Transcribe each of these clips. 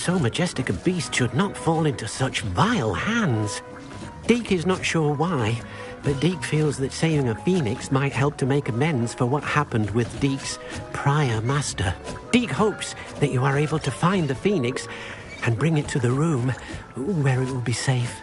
so majestic a beast should not fall into such vile hands. Deke is not sure why, but Deke feels that saving a phoenix might help to make amends for what happened with Deke's prior master. Deke hopes that you are able to find the phoenix and bring it to the room where it will be safe.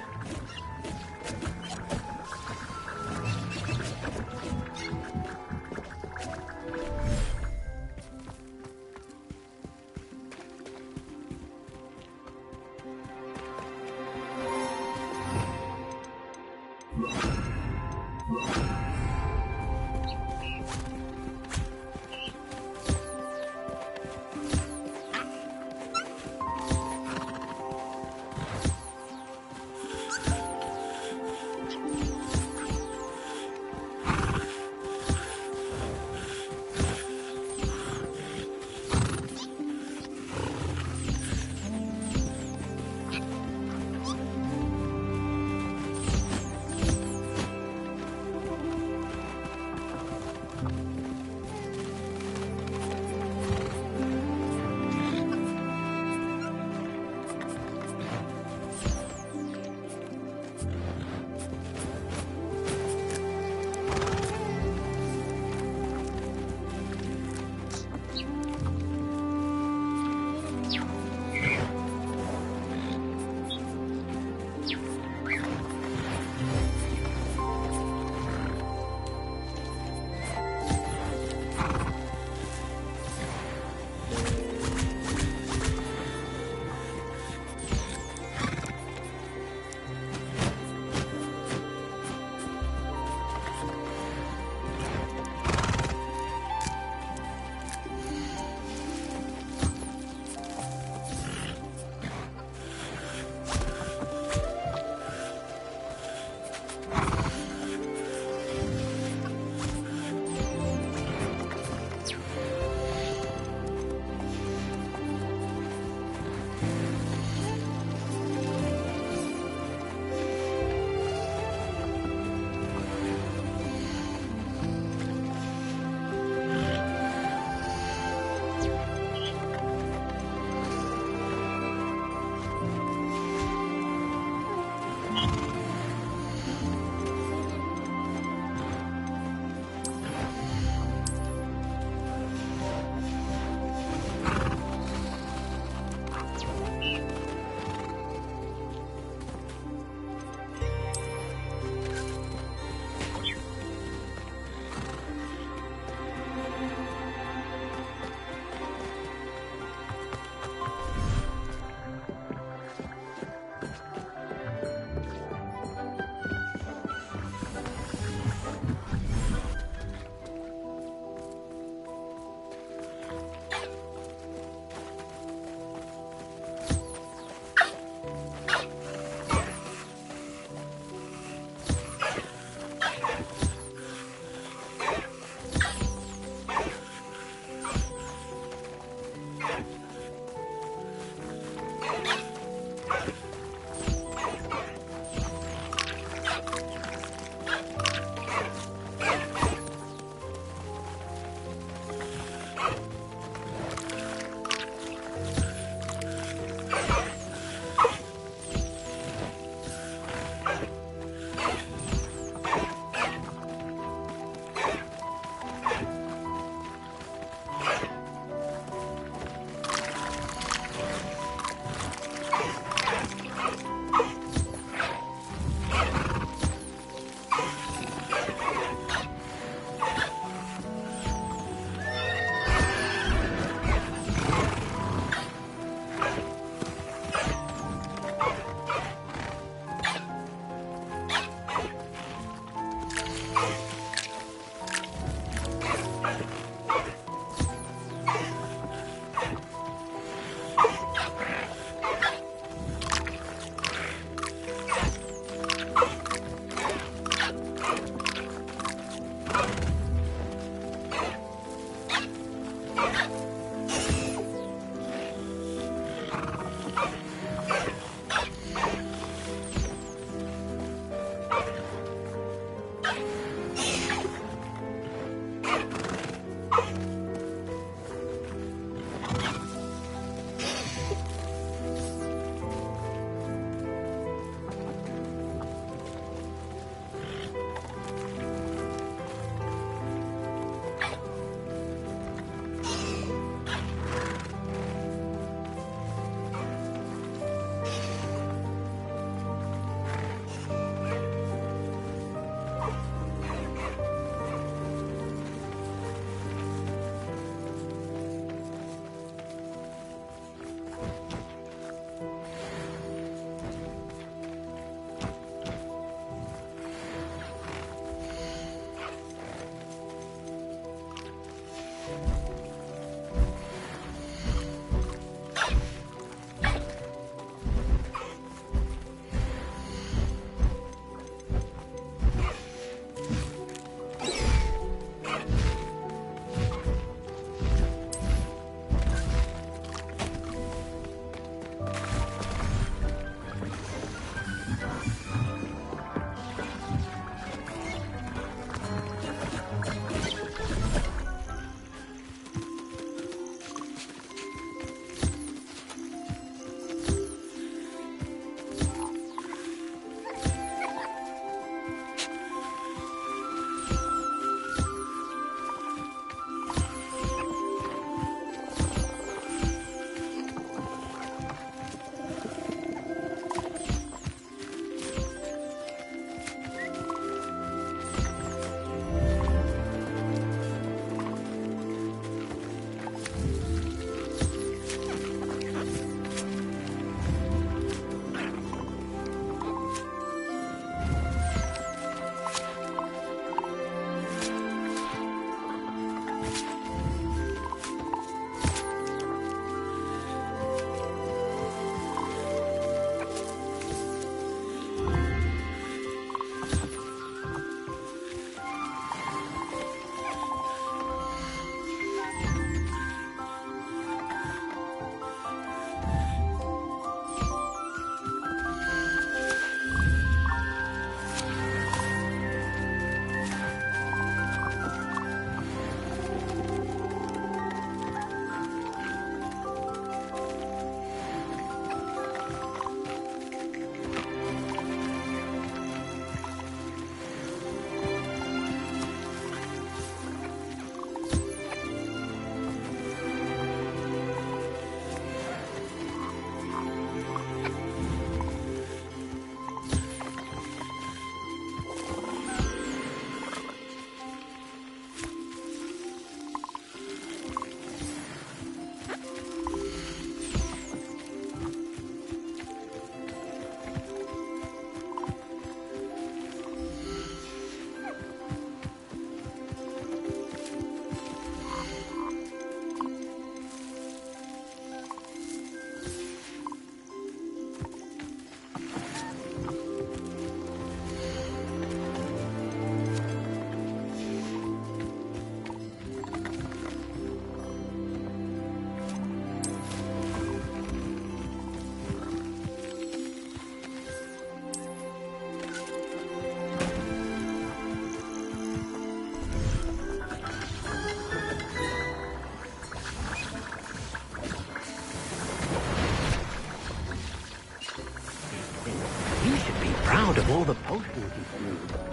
proud of all the potions he's brewed.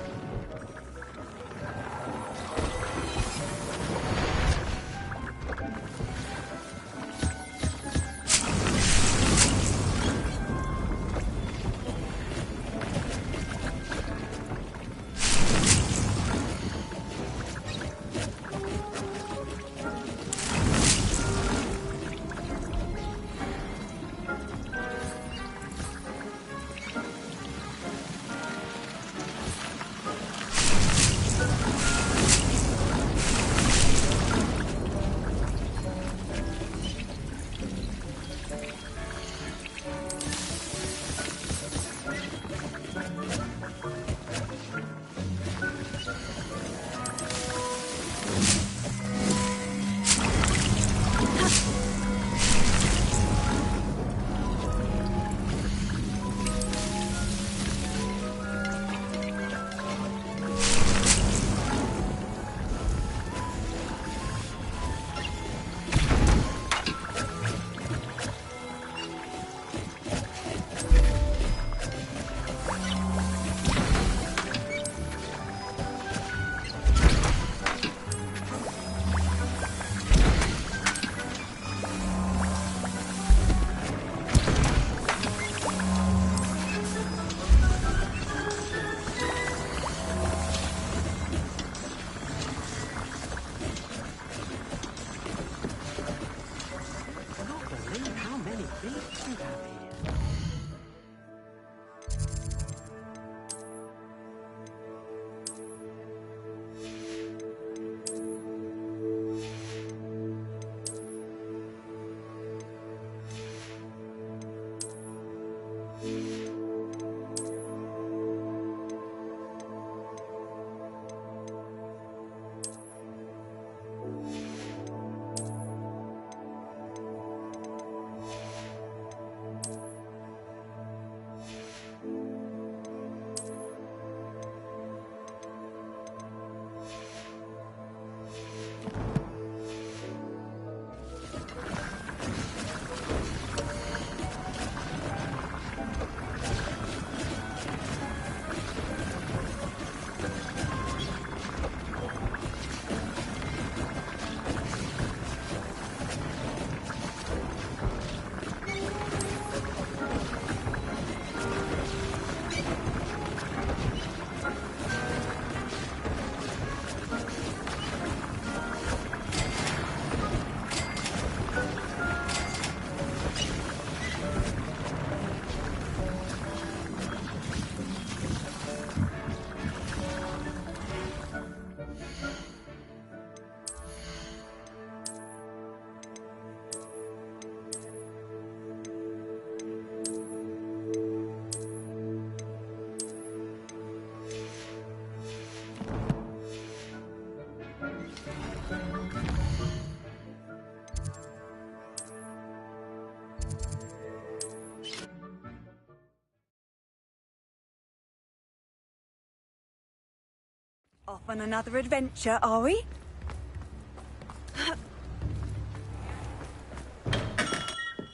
Off on another adventure, are we?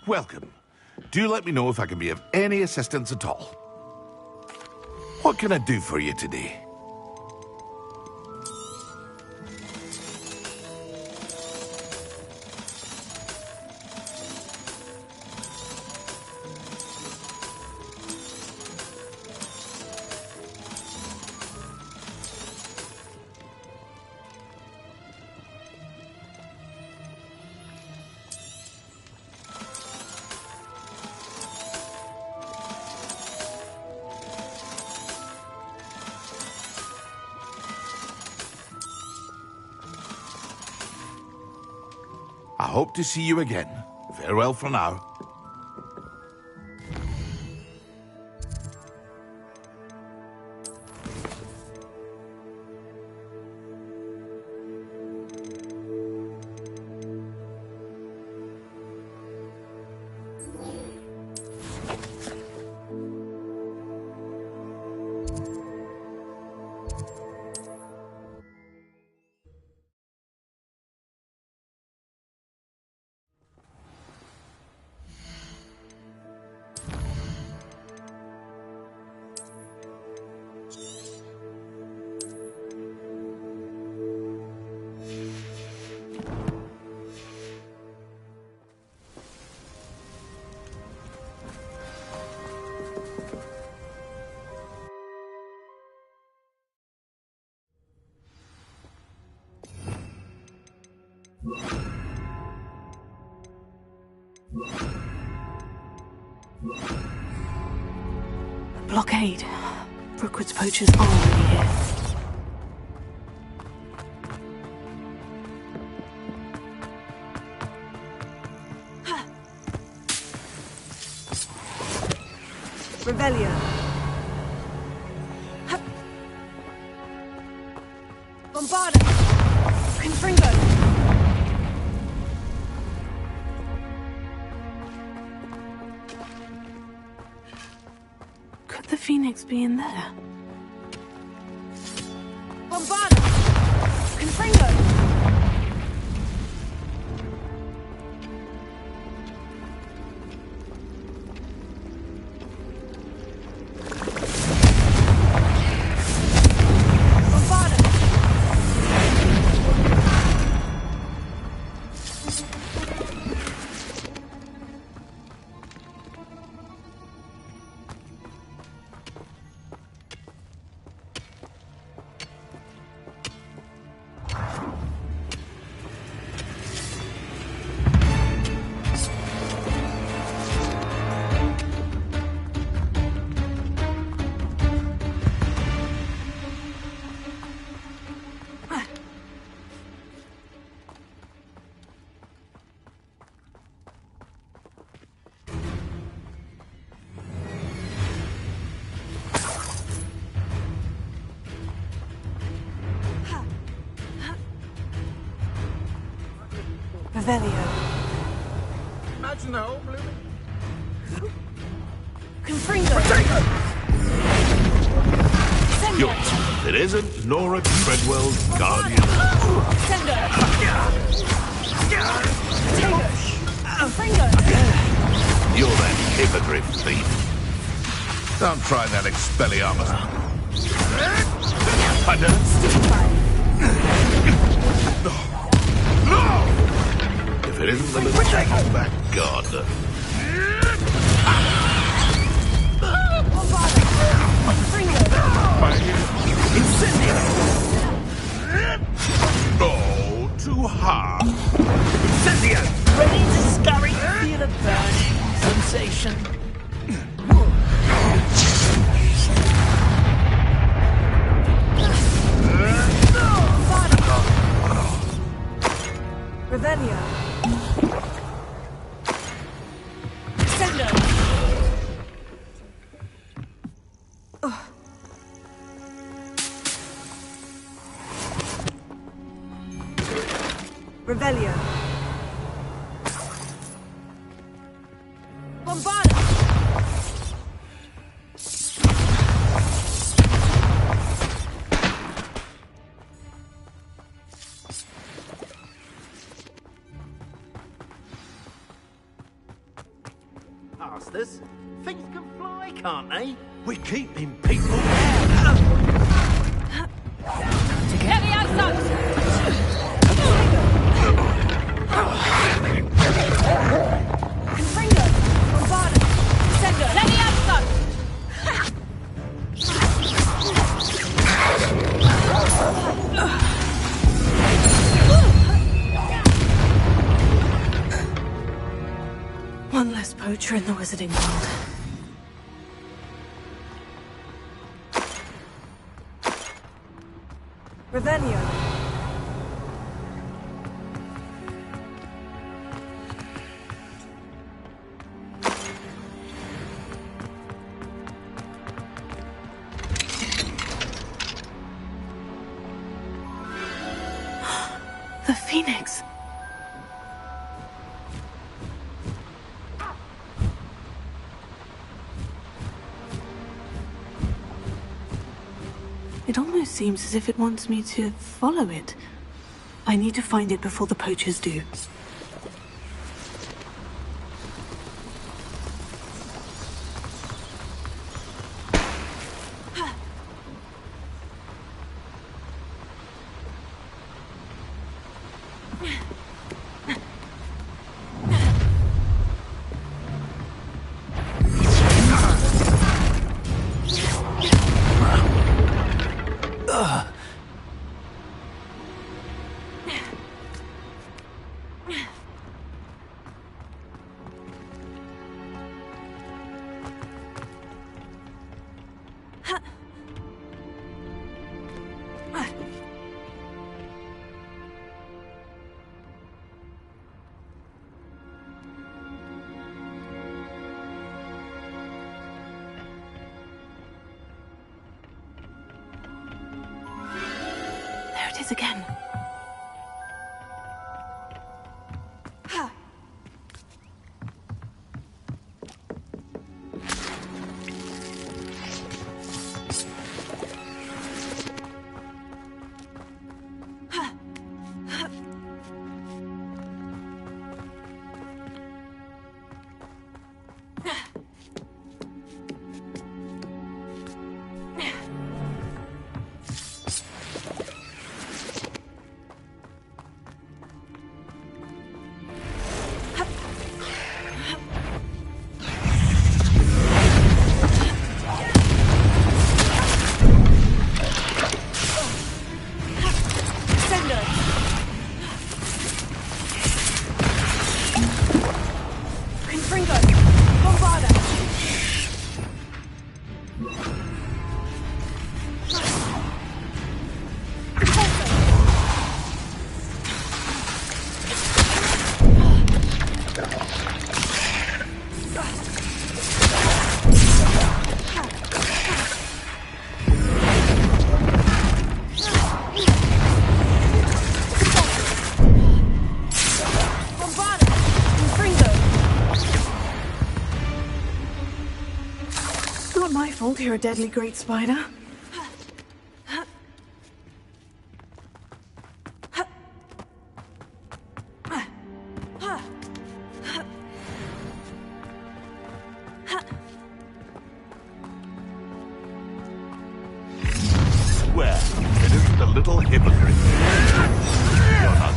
Welcome. Do let me know if I can be of any assistance at all. What can I do for you today? I hope to see you again. Farewell for now. Blockade. Brookwood's poachers are already here. Revelio. Bombarda. Confringo. Could the Phoenix be in there? Bombarda. Confringo. Revelio. Imagine the whole blooming... Confringo. Sender. Yours. It isn't Nora Treadwell's guardian. Sender. Taylor. Confringo. You're that hippogriff thief. Don't try that Expelliarmus. No! If it isn't the little back gardener. Oh, too hard. Incendio! Ready to scurry? Feel a burning sensation. Revelio. Sender. Revelio. Bombarda. Masters, things can fly, can't they? We're keeping people Confringo. Bombarda. Sender. One less poacher in the wizarding world. Revelio. The Phoenix. It almost seems as if it wants me to follow it. I need to find it before the poachers do. is again. Not my fault you're a deadly great spider. Swear, it isn't a little hypocrite. You're not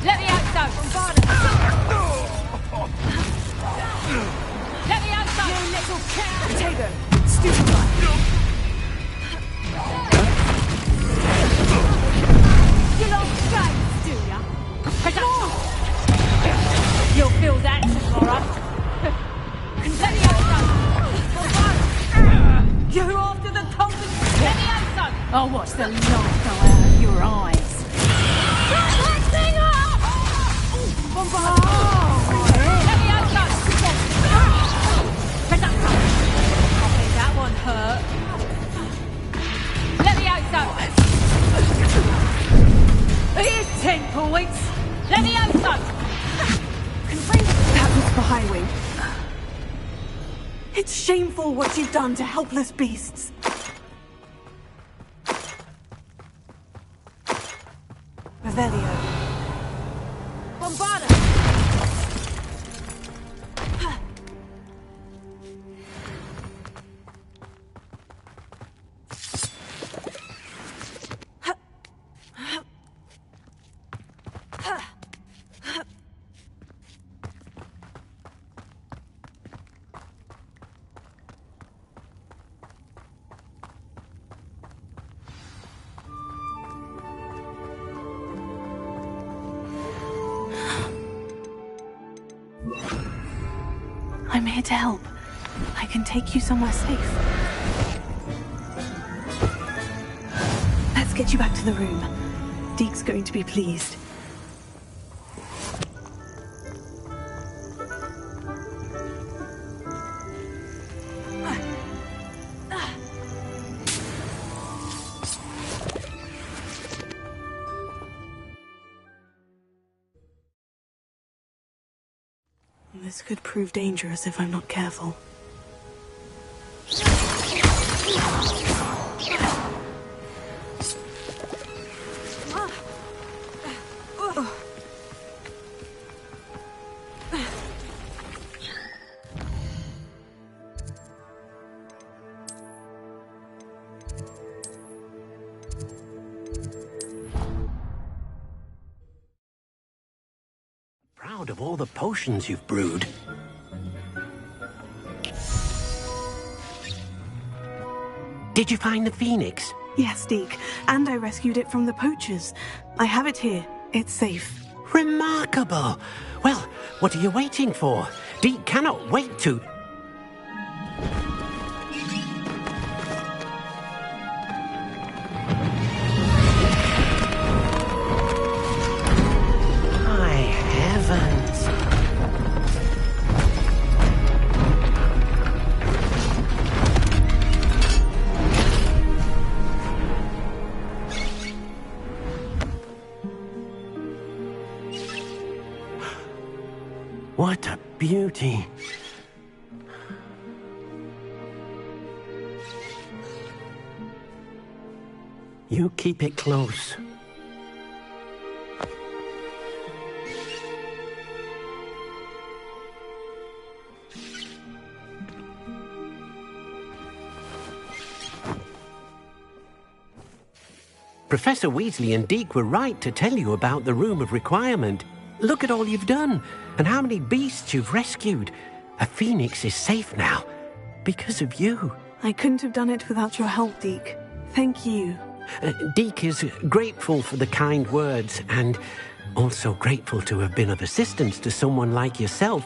Let me out, son! Let me out, son! You little cat! Potato! Stupid one! You love guns, do ya? You'll feel that tomorrow. Let me out, son! You're after the coffin! Let me out, son! I'll watch the light go out of your eyes. Get that thing up! Let me out, son! Okay, that one hurt. Let me out, son! Here's 10 points! Let me out, son! That was for Highwing. It's shameful what you've done to helpless beasts. Revelio. Bombarda! I'm here to help. I can take you somewhere safe. Let's get you back to the room. Deke's going to be pleased. This could prove dangerous if I'm not careful. Proud of all the potions you've brewed. Did you find the phoenix? Yes, Deke. And I rescued it from the poachers. I have it here. It's safe. Remarkable. Well, what are you waiting for? Deke cannot wait to... beauty. You keep it close. Professor Weasley and Deke were right to tell you about the Room of Requirement. Look at all you've done, and how many beasts you've rescued. A phoenix is safe now, because of you. I couldn't have done it without your help, Deke. Thank you. Deke is grateful for the kind words, and also grateful to have been of assistance to someone like yourself.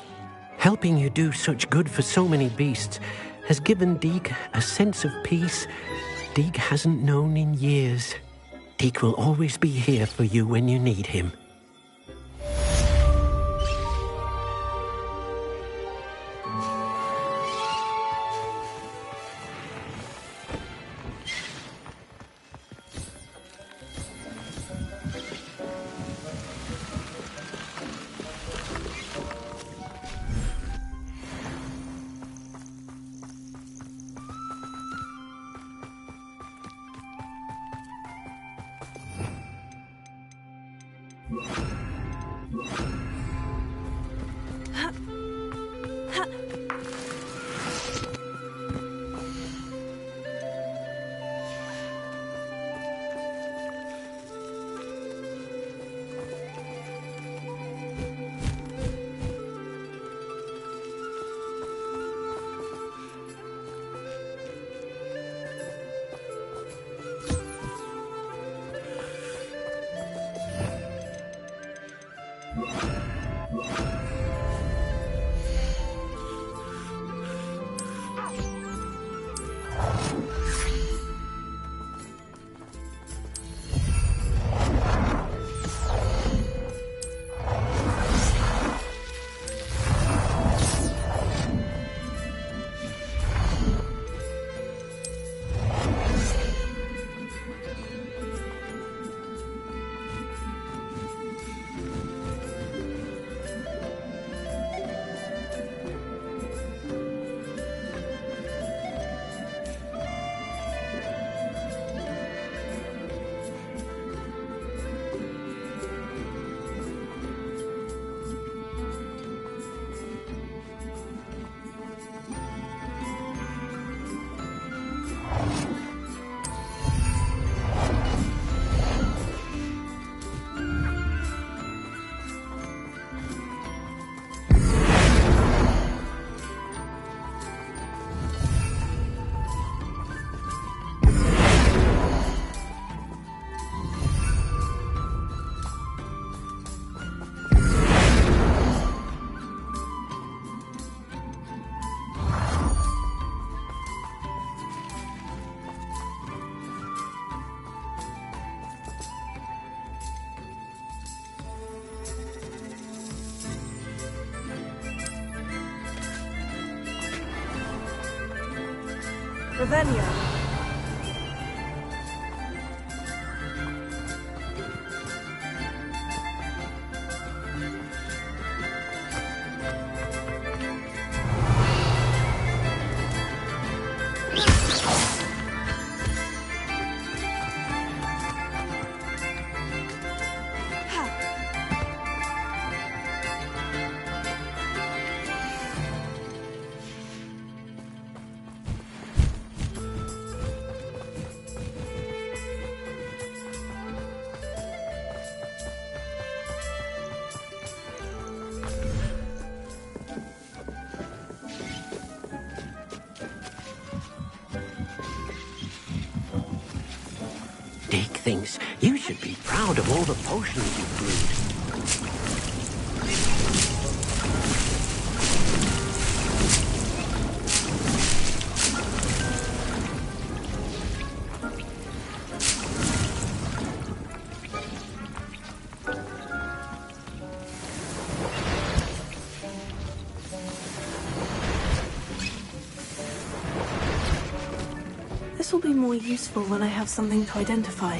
Helping you do such good for so many beasts has given Deke a sense of peace Deke hasn't known in years. Deke will always be here for you when you need him. Revelio. Deke thinks you should be proud of all the potions you've brewed. This will be more useful when I have something to identify.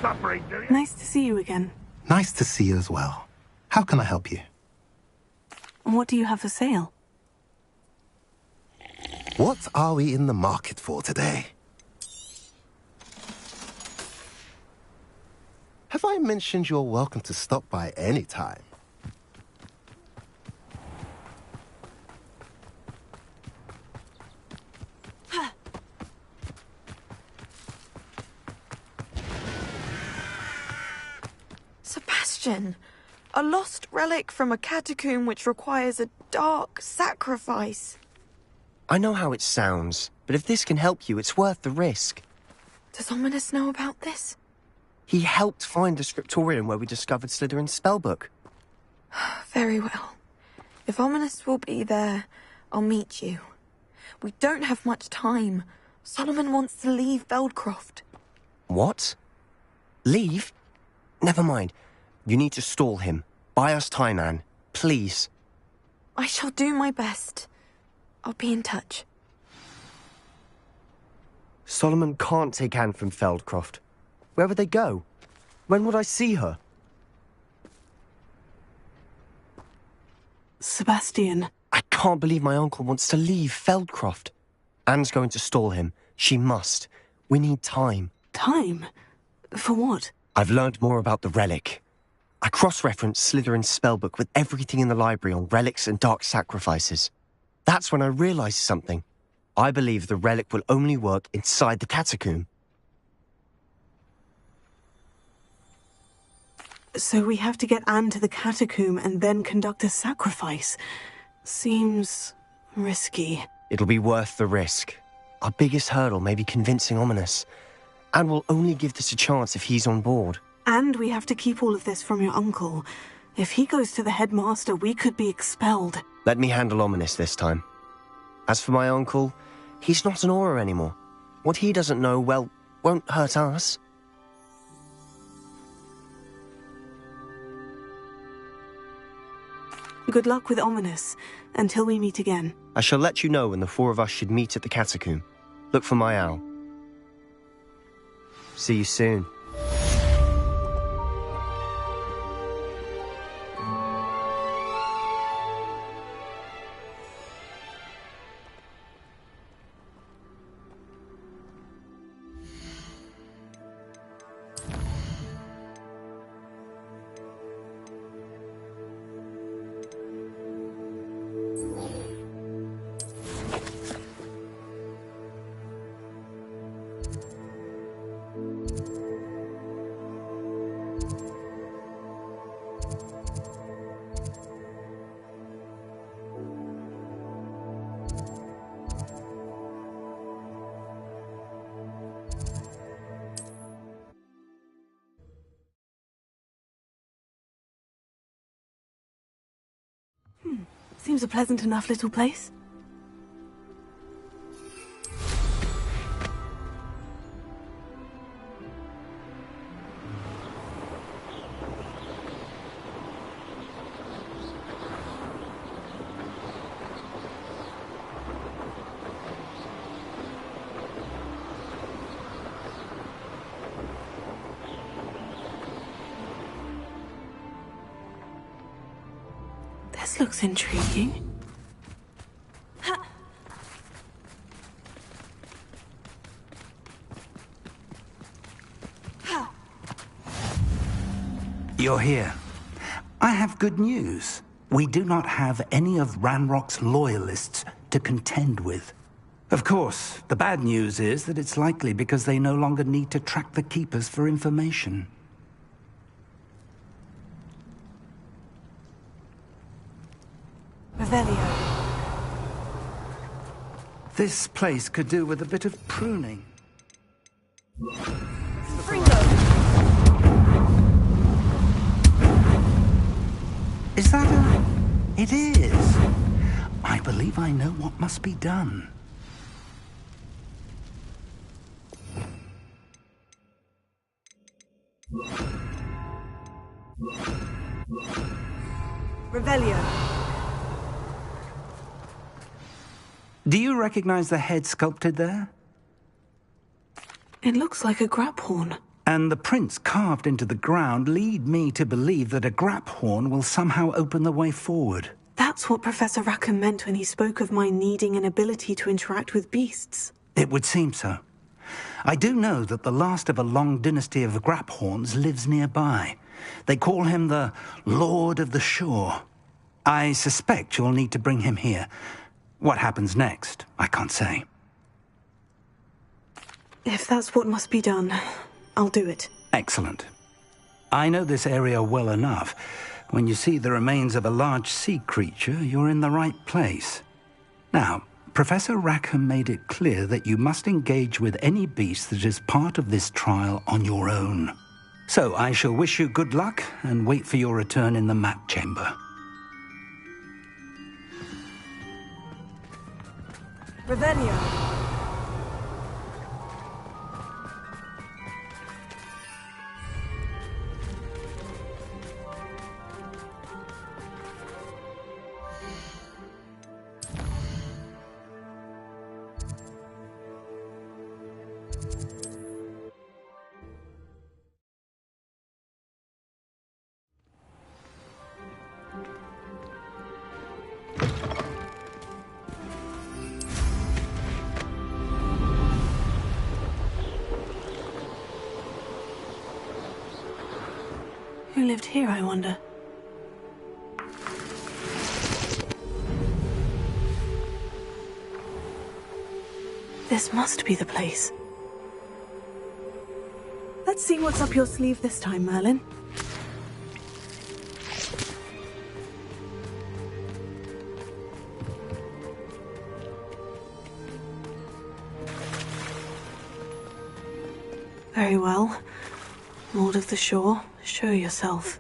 suffering, do you? Nice to see you again. Nice to see you as well. How can I help you? What do you have for sale? What are we in the market for today? Have I mentioned you're welcome to stop by any time? Sebastian, a lost relic from a catacomb which requires a dark sacrifice. I know how it sounds, but if this can help you, it's worth the risk. Does Ominous know about this? He helped find the scriptorium where we discovered Slytherin's spellbook. Very well. If Ominous will be there, I'll meet you. We don't have much time. Solomon wants to leave Feldcroft. What? Leave? Never mind. You need to stall him. Buy us time, Anne. Please. I shall do my best. I'll be in touch. Solomon can't take Anne from Feldcroft. Where would they go? When would I see her? Sebastian. I can't believe my uncle wants to leave Feldcroft. Anne's going to stall him. She must. We need time. Time? For what? I've learned more about the relic. I cross-referenced Slytherin's spellbook with everything in the library on relics and dark sacrifices. That's when I realized something. I believe the relic will only work inside the catacomb. So we have to get Anne to the catacomb and then conduct a sacrifice. Seems risky. It'll be worth the risk. Our biggest hurdle may be convincing Ominous. And we'll only give this a chance if he's on board. And we have to keep all of this from your uncle. If he goes to the headmaster, we could be expelled. Let me handle Ominous this time. As for my uncle, he's not an Auror anymore. What he doesn't know, well, won't hurt us. Good luck with Ominous, until we meet again. I shall let you know when the four of us should meet at the catacomb. Look for my owl. See you soon. Seems a pleasant enough little place. This looks intriguing. You're here. I have good news. We do not have any of Ranrock's loyalists to contend with. Of course, the bad news is that it's likely because they no longer need to track the Keepers for information. Revelio. This place could do with a bit of pruning. Is that a... It is. I believe I know what must be done. Revelio. Do you recognize the head sculpted there? It looks like a grab horn. And the prints carved into the ground lead me to believe that a grap horn will somehow open the way forward. That's what Professor Rackham meant when he spoke of my needing an ability to interact with beasts. It would seem so. I do know that the last of a long dynasty of grap horns lives nearby. They call him the Lord of the Shore. I suspect you'll need to bring him here. What happens next, I can't say. If that's what must be done, I'll do it. Excellent. I know this area well enough. When you see the remains of a large sea creature, you're in the right place. Now, Professor Rackham made it clear that you must engage with any beast that is part of this trial on your own. So I shall wish you good luck and wait for your return in the map chamber. Revelio. Who lived here, I wonder? This must be the place. Let's see what's up your sleeve this time, Merlin. Very well. Lord of the Shore, show yourself.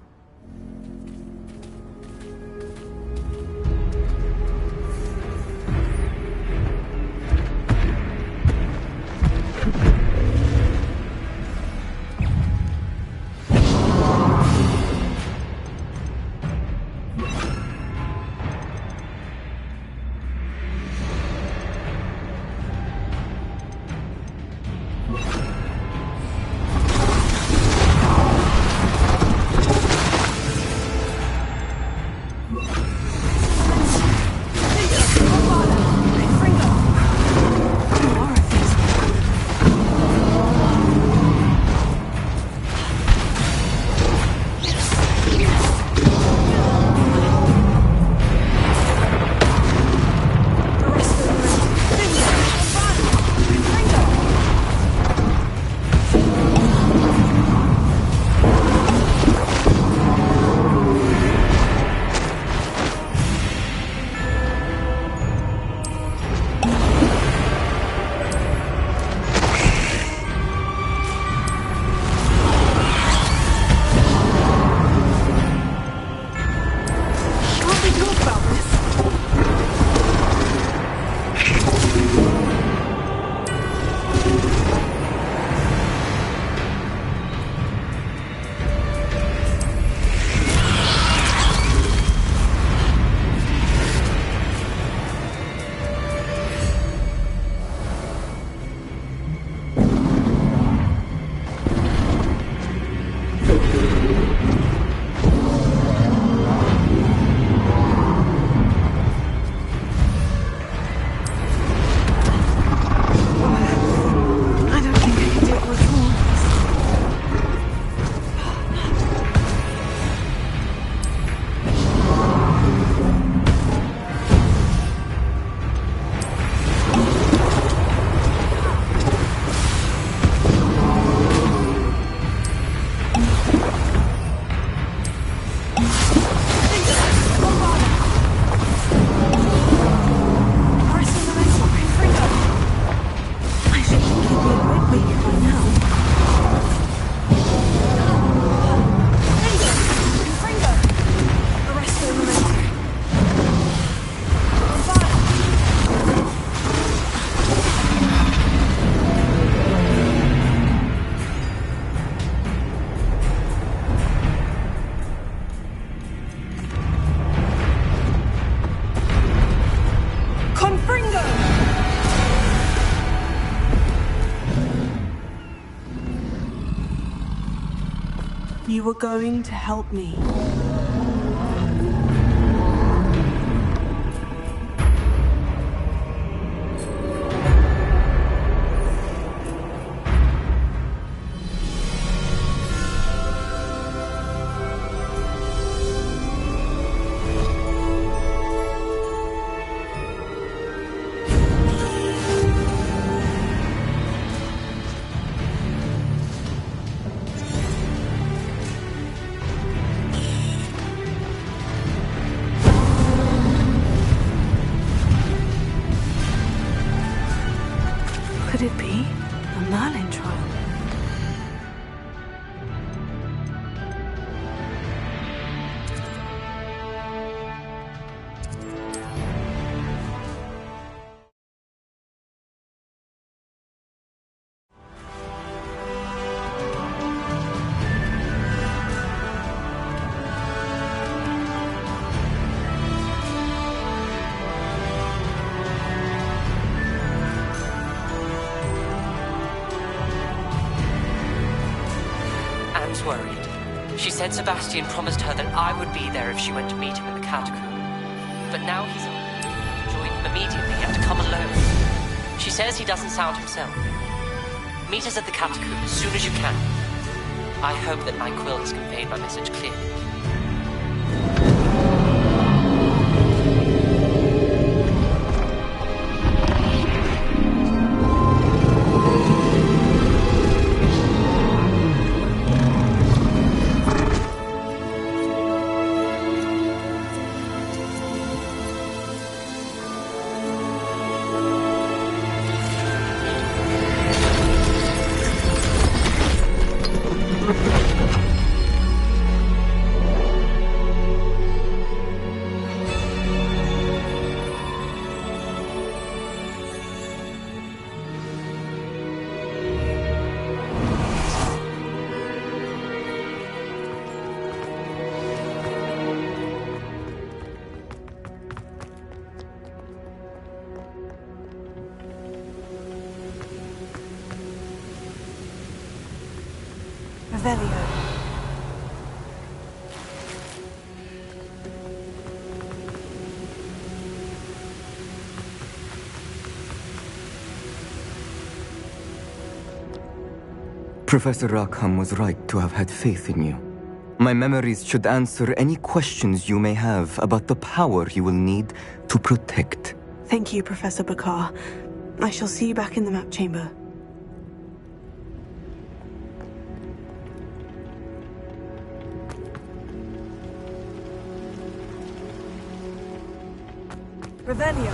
You were going to help me. Could it be a Merlin trial? Anne's worried. She said Sebastian promised her that I would be there if she went to meet him in the catacomb. But now he's to join him immediately and to come alone. She says he doesn't sound himself. Meet us at the catacomb as soon as you can. I hope that my quill has conveyed my message clearly. Revelio. Professor Rackham was right to have had faith in you. My memories should answer any questions you may have about the power you will need to protect. Thank you, Professor Bakar. I shall see you back in the map chamber. Revelio.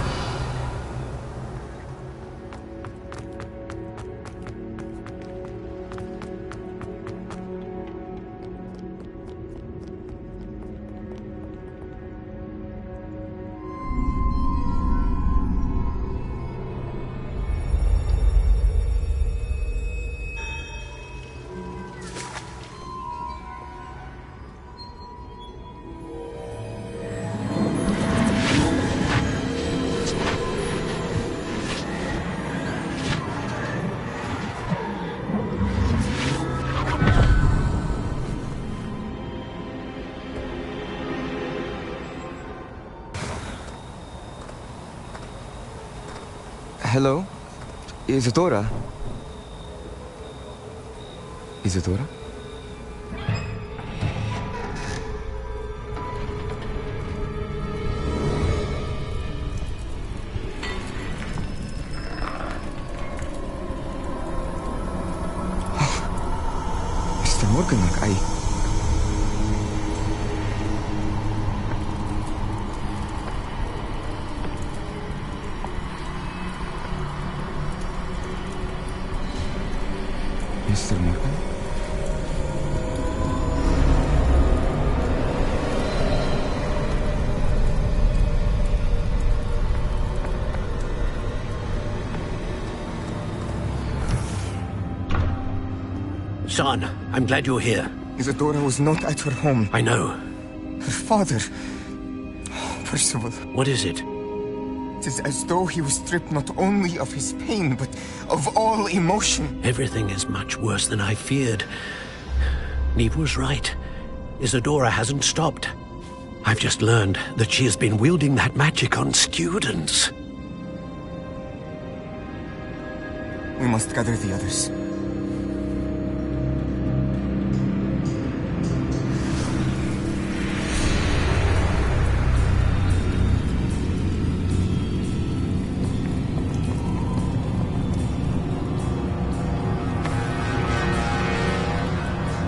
Hello? Isadora? Isadora? Mr. Morganak, Mr. Morgan? Son, I'm glad you're here. Isadora was not at her home. I know. Her father... Percival. What is it? It is as though he was stripped not only of his pain, but of all emotion. Everything is much worse than I feared. Neve was right. Isadora hasn't stopped. I've just learned that she has been wielding that magic on students. We must gather the others.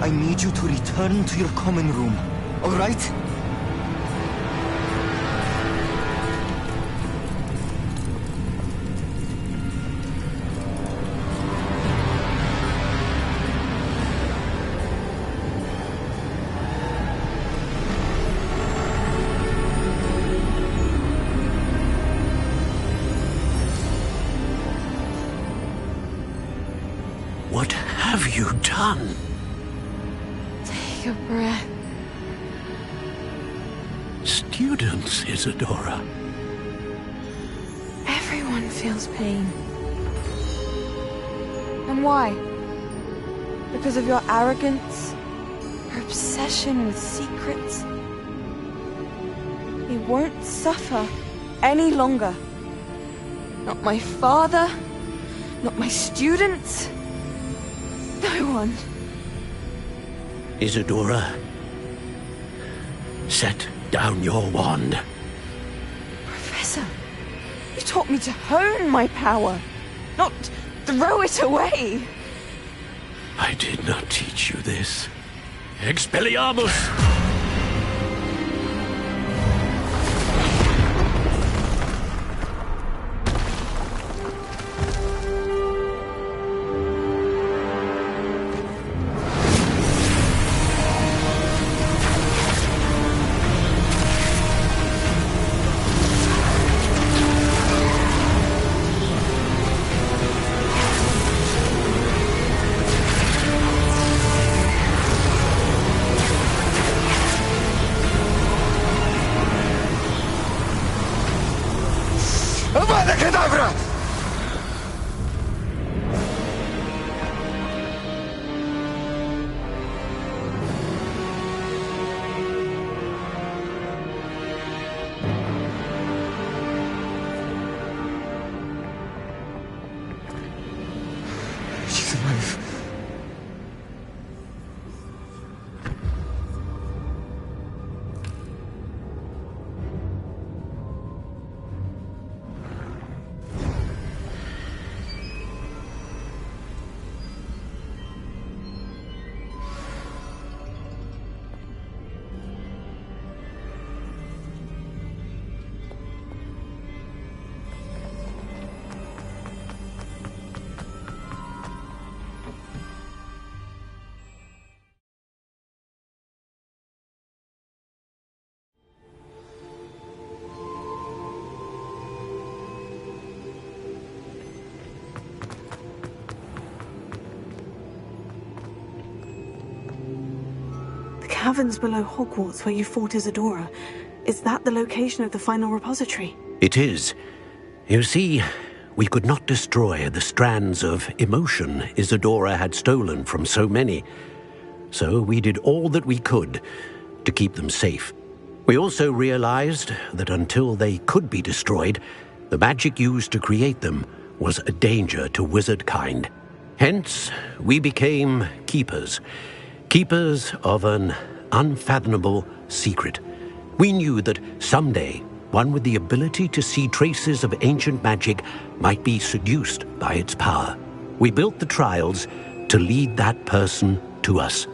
I need you to return to your common room, all right? What have you done? Take a breath. Students, Isadora. Everyone feels pain. And why? Because of your arrogance? Your obsession with secrets? He won't suffer any longer. Not my father, not my students. No one. Isadora, set down your wand. Professor, you taught me to hone my power, not throw it away. I did not teach you this. Expelliarmus! She's alive. Caverns below Hogwarts where you fought Isadora. Is that the location of the final repository? It is. You see, we could not destroy the strands of emotion Isadora had stolen from so many. So we did all that we could to keep them safe. We also realized that until they could be destroyed, the magic used to create them was a danger to wizard kind. Hence, we became keepers. Keepers of an unfathomable secret. We knew that someday, one with the ability to see traces of ancient magic might be seduced by its power. We built the trials to lead that person to us,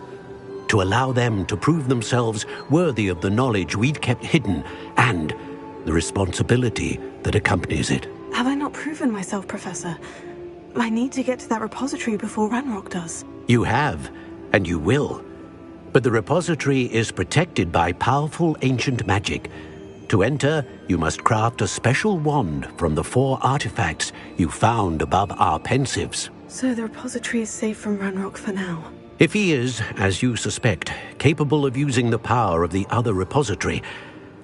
to allow them to prove themselves worthy of the knowledge we'd kept hidden and the responsibility that accompanies it. Have I not proven myself, Professor? I need to get to that repository before Ranrock does. You have, and you will. But the repository is protected by powerful ancient magic. To enter, you must craft a special wand from the 4 artifacts you found above our pensives. So the repository is safe from Ranrock for now. If he is, as you suspect, capable of using the power of the other repository,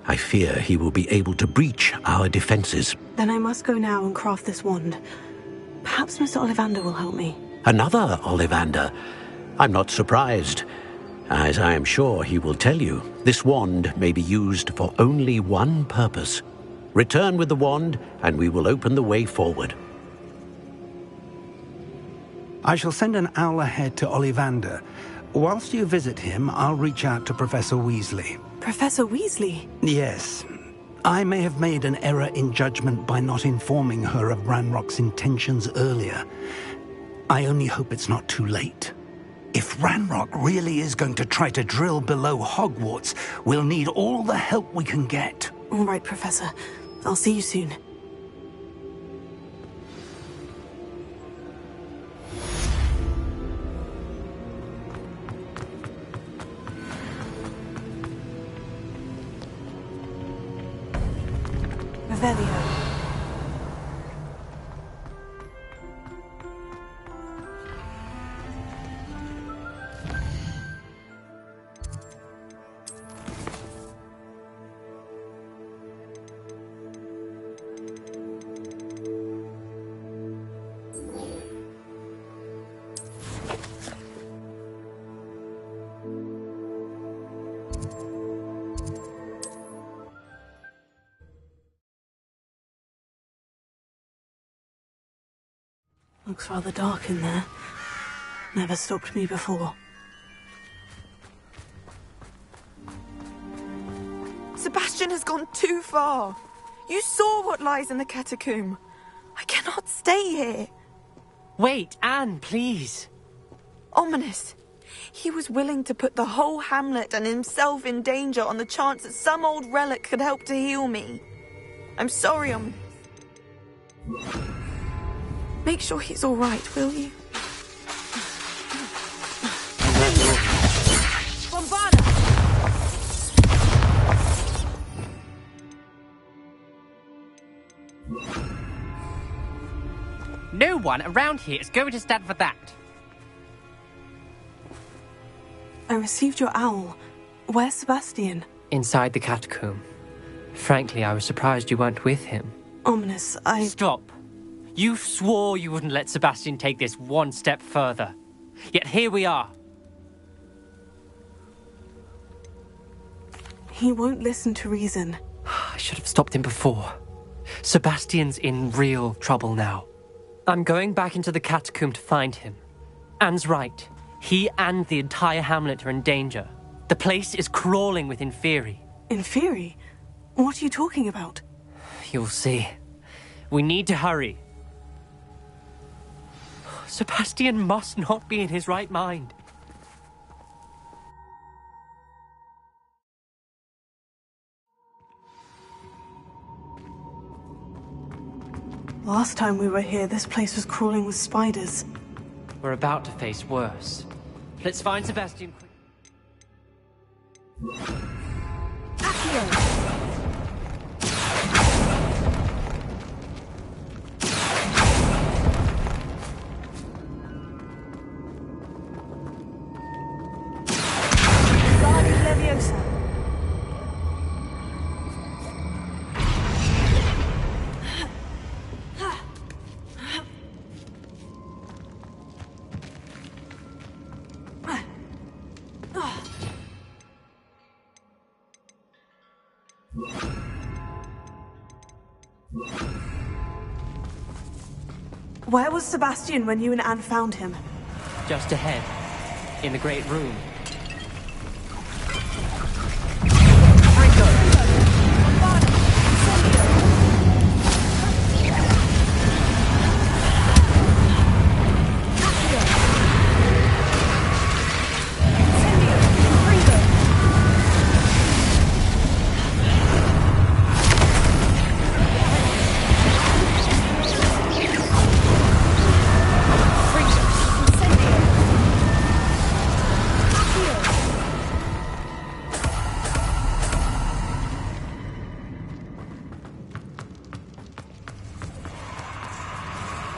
I fear he will be able to breach our defenses. Then I must go now and craft this wand. Perhaps Mr. Ollivander will help me. Another Ollivander? I'm not surprised. As I am sure he will tell you, this wand may be used for only one purpose. Return with the wand, and we will open the way forward. I shall send an owl ahead to Ollivander. Whilst you visit him, I'll reach out to Professor Weasley. Professor Weasley? Yes. I may have made an error in judgment by not informing her of Ranrock's intentions earlier. I only hope it's not too late. If Ranrock really is going to try to drill below Hogwarts, we'll need all the help we can get. All right, Professor. I'll see you soon. Revelio. Looks rather dark in there. Never stopped me before. Sebastian has gone too far. You saw what lies in the catacomb. I cannot stay here. Wait, Anne, please. Ominous. He was willing to put the whole hamlet and himself in danger on the chance that some old relic could help to heal me. I'm sorry, Ominous. Make sure he's all right, will you? Bombarda! No one around here is going to stand for that. I received your owl. Where's Sebastian? Inside the catacomb. Frankly, I was surprised you weren't with him. Ominous, Stop. You swore you wouldn't let Sebastian take this one step further. Yet here we are. He won't listen to reason. I should have stopped him before. Sebastian's in real trouble now. I'm going back into the catacomb to find him. Anne's right. He and the entire hamlet are in danger. The place is crawling with Inferi. Inferi? What are you talking about? You'll see. We need to hurry. Sebastian must not be in his right mind. Last time we were here, this place was crawling with spiders. We're about to face worse. Let's find Sebastian quick. Accio! Where was Sebastian when you and Anne found him? Just ahead, in the great room.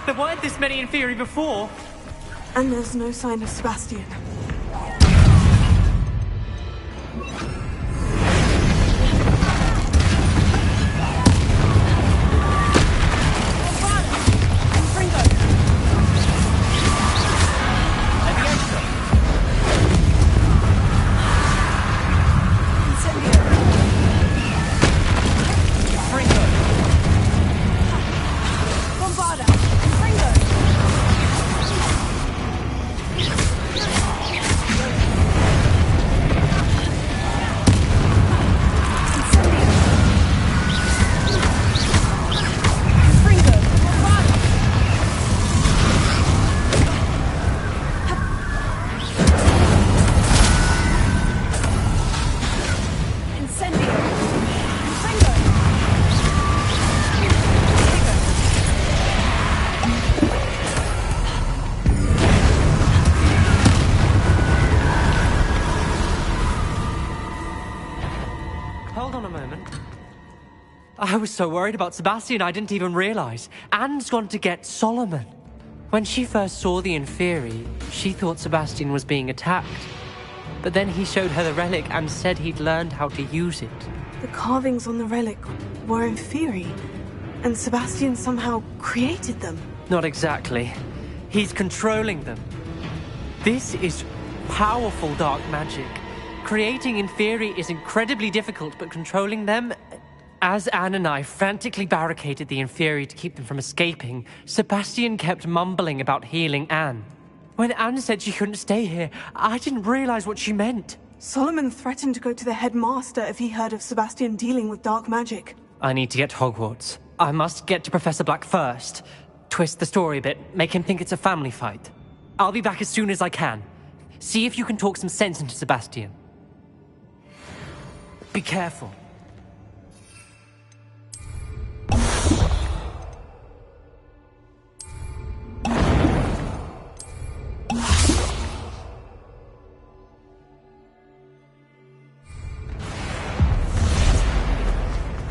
There weren't this many Inferi before. And there's no sign of Sebastian. hold on a moment. I was so worried about Sebastian I didn't even realize. Anne's gone to get Solomon. When she first saw the Inferi, she thought Sebastian was being attacked. But then he showed her the relic and said he'd learned how to use it. The carvings on the relic were Inferi, and Sebastian somehow created them. Not exactly. He's controlling them. This is powerful dark magic. Creating Inferi is incredibly difficult, but controlling them... As Anne and I frantically barricaded the Inferi to keep them from escaping, Sebastian kept mumbling about healing Anne. When Anne said she couldn't stay here, I didn't realize what she meant. Solomon threatened to go to the headmaster if he heard of Sebastian dealing with dark magic. I need to get to Hogwarts. I must get to Professor Black first. Twist the story a bit, make him think it's a family fight. I'll be back as soon as I can. See if you can talk some sense into Sebastian. Be careful.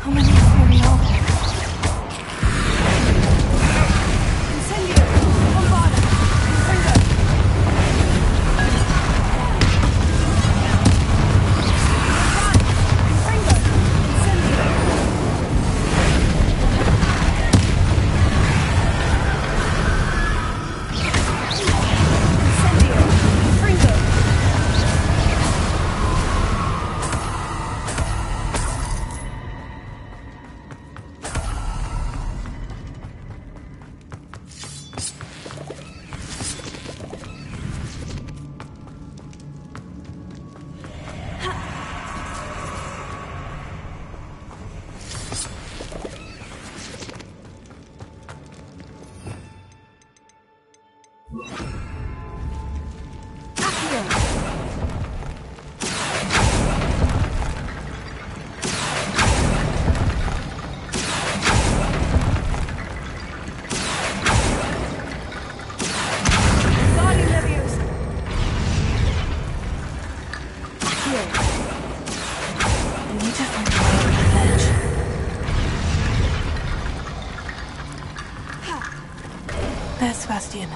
How many Inferi are there? Incendio! Bombarda! Incendio! There's Sebastian.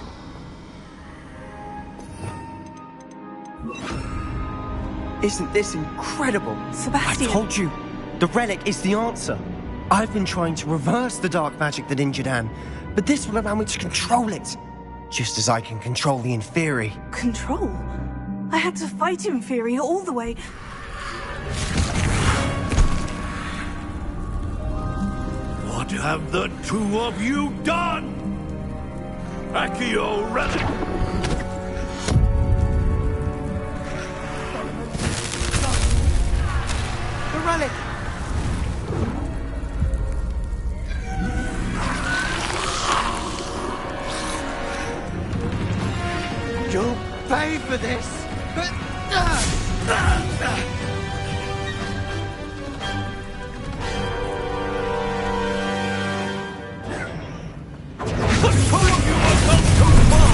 Isn't this incredible? Sebastian! I told you, the relic is the answer. I've been trying to reverse the dark magic that injured Anne, but this will allow me to control it. Just as I can control the Inferi. Control? I had to fight Inferi all the way... What have the two of you done? Accio relic! The relic! You'll pay for this! The two of you are come too far!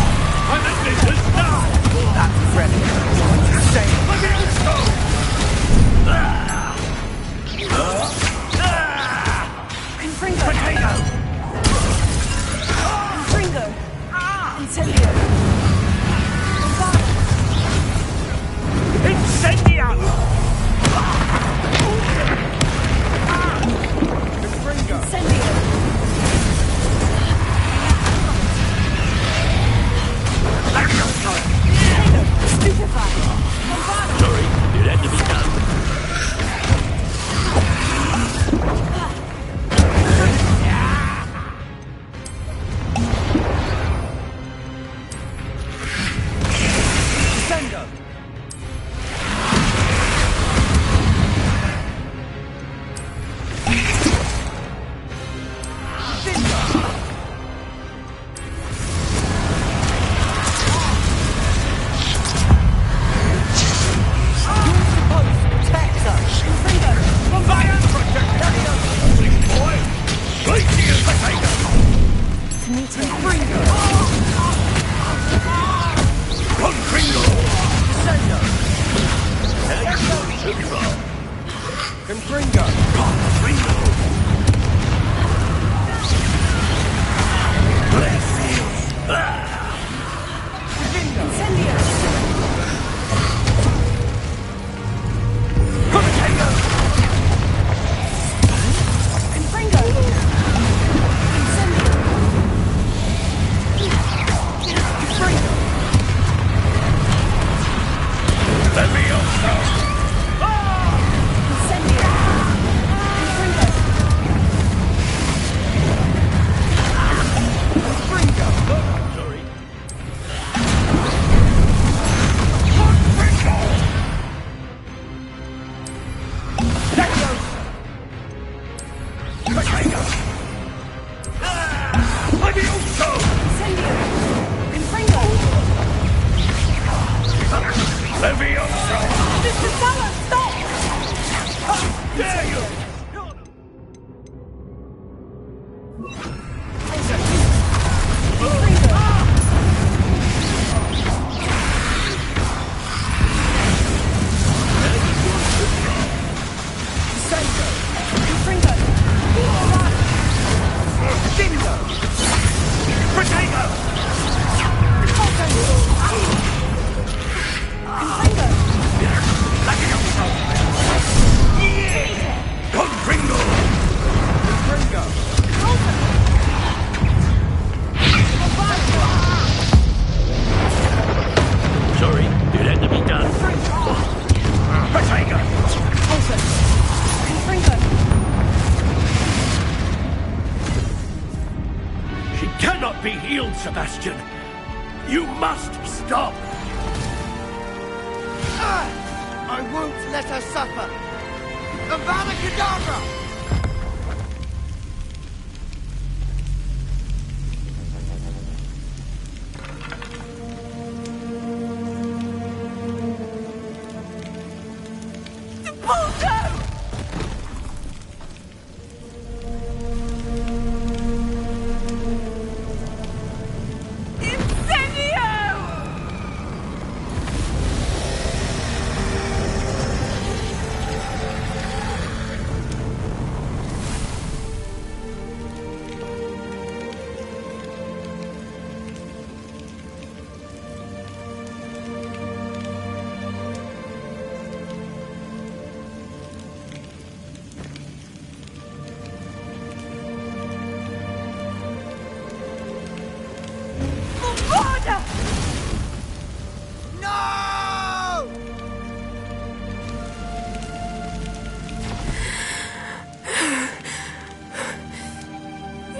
And this is now! That relic is going to stay. Let me go! Mr. Suller, stop! How dare you! Sorry, it had to be done. She cannot be healed, Sebastian. You must stop. I won't let her suffer. Avada Kedavra!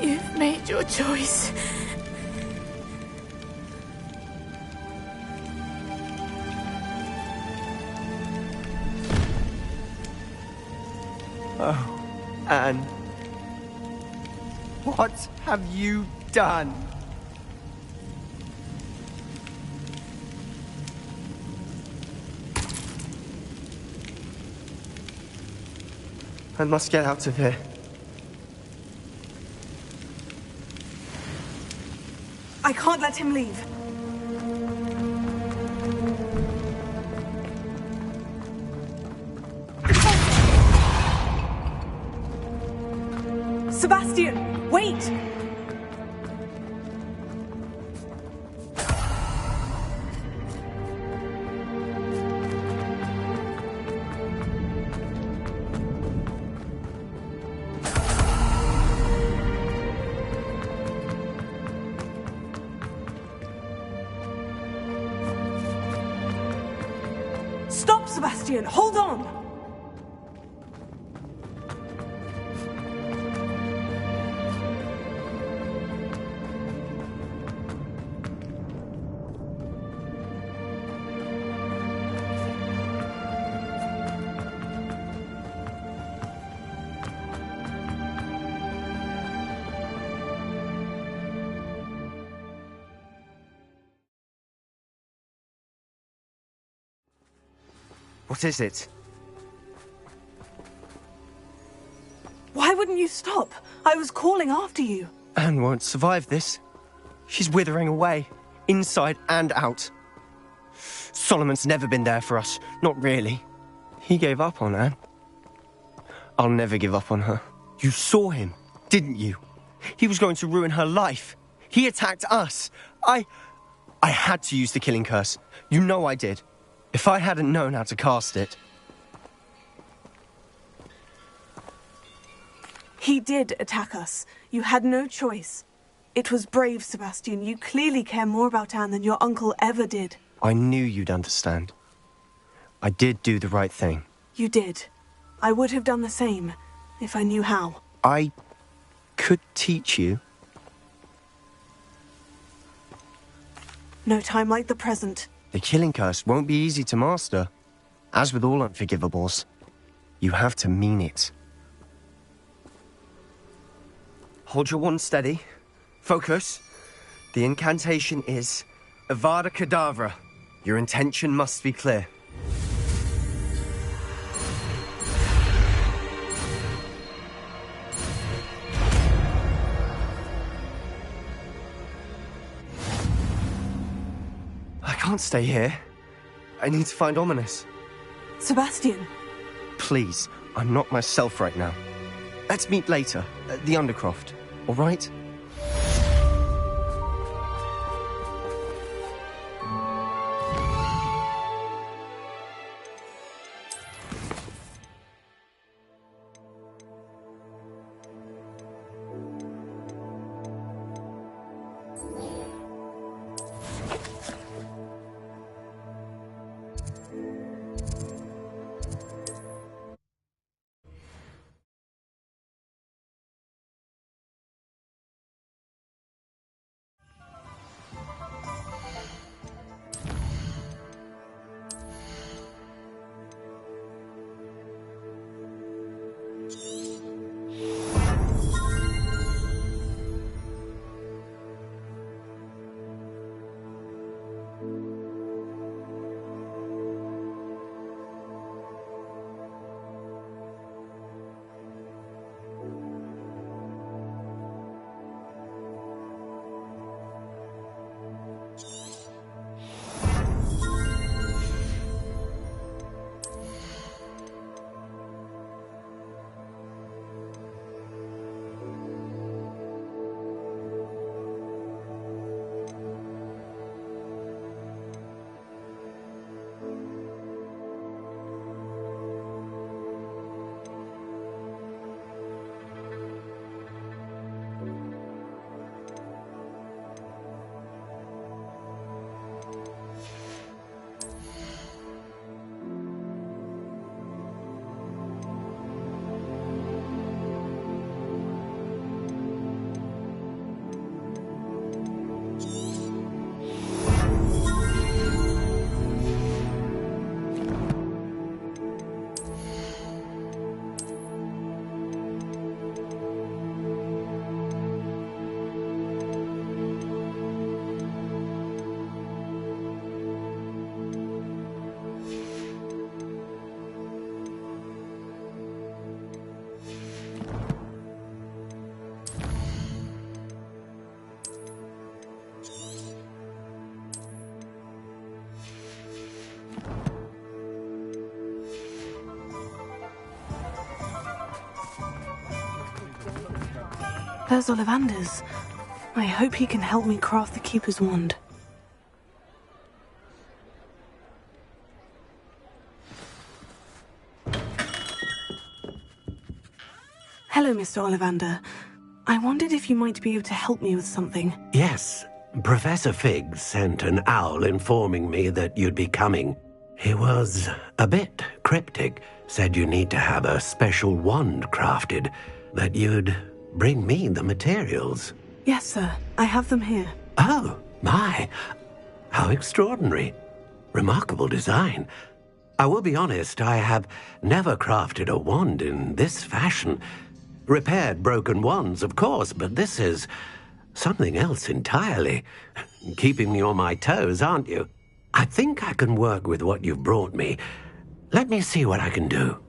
You've made your choice. Oh, Anne. What have you done? I must get out of here. I can't let him leave. Sebastian, wait! Stop, Sebastian! Hold on! What is it? Why wouldn't you stop? I was calling after you. Anne won't survive this. She's withering away, inside and out. Solomon's never been there for us, not really. He gave up on Anne. I'll never give up on her. You saw him, didn't you? He was going to ruin her life. He attacked us. I had to use the killing curse. You know I did. If I hadn't known how to cast it... He did attack us. You had no choice. It was brave, Sebastian. You clearly care more about Anne than your uncle ever did. I knew you'd understand. I did do the right thing. You did. I would have done the same, if I knew how. I could teach you. No time like the present. The killing curse won't be easy to master. As with all unforgivables, you have to mean it. Hold your wand steady. Focus. The incantation is Avada Kedavra. Your intention must be clear. can't stay here. I need to find Ominous. Sebastian. Please, I'm not myself right now. Let's meet later at the Undercroft, all right? There's Ollivander's. I hope he can help me craft the Keeper's wand. Hello, Mr. Ollivander. I wondered if you might be able to help me with something. Yes, Professor Fig sent an owl informing me that you'd be coming. He was a bit cryptic, said you need to have a special wand crafted, that you'd bring me the materials. Yes, sir. I have them here. Oh, my. How extraordinary. Remarkable design. I will be honest, I have never crafted a wand in this fashion. Repaired broken wands, of course, but this is something else entirely. Keeping me on my toes, aren't you? I think I can work with what you've brought me. Let me see what I can do.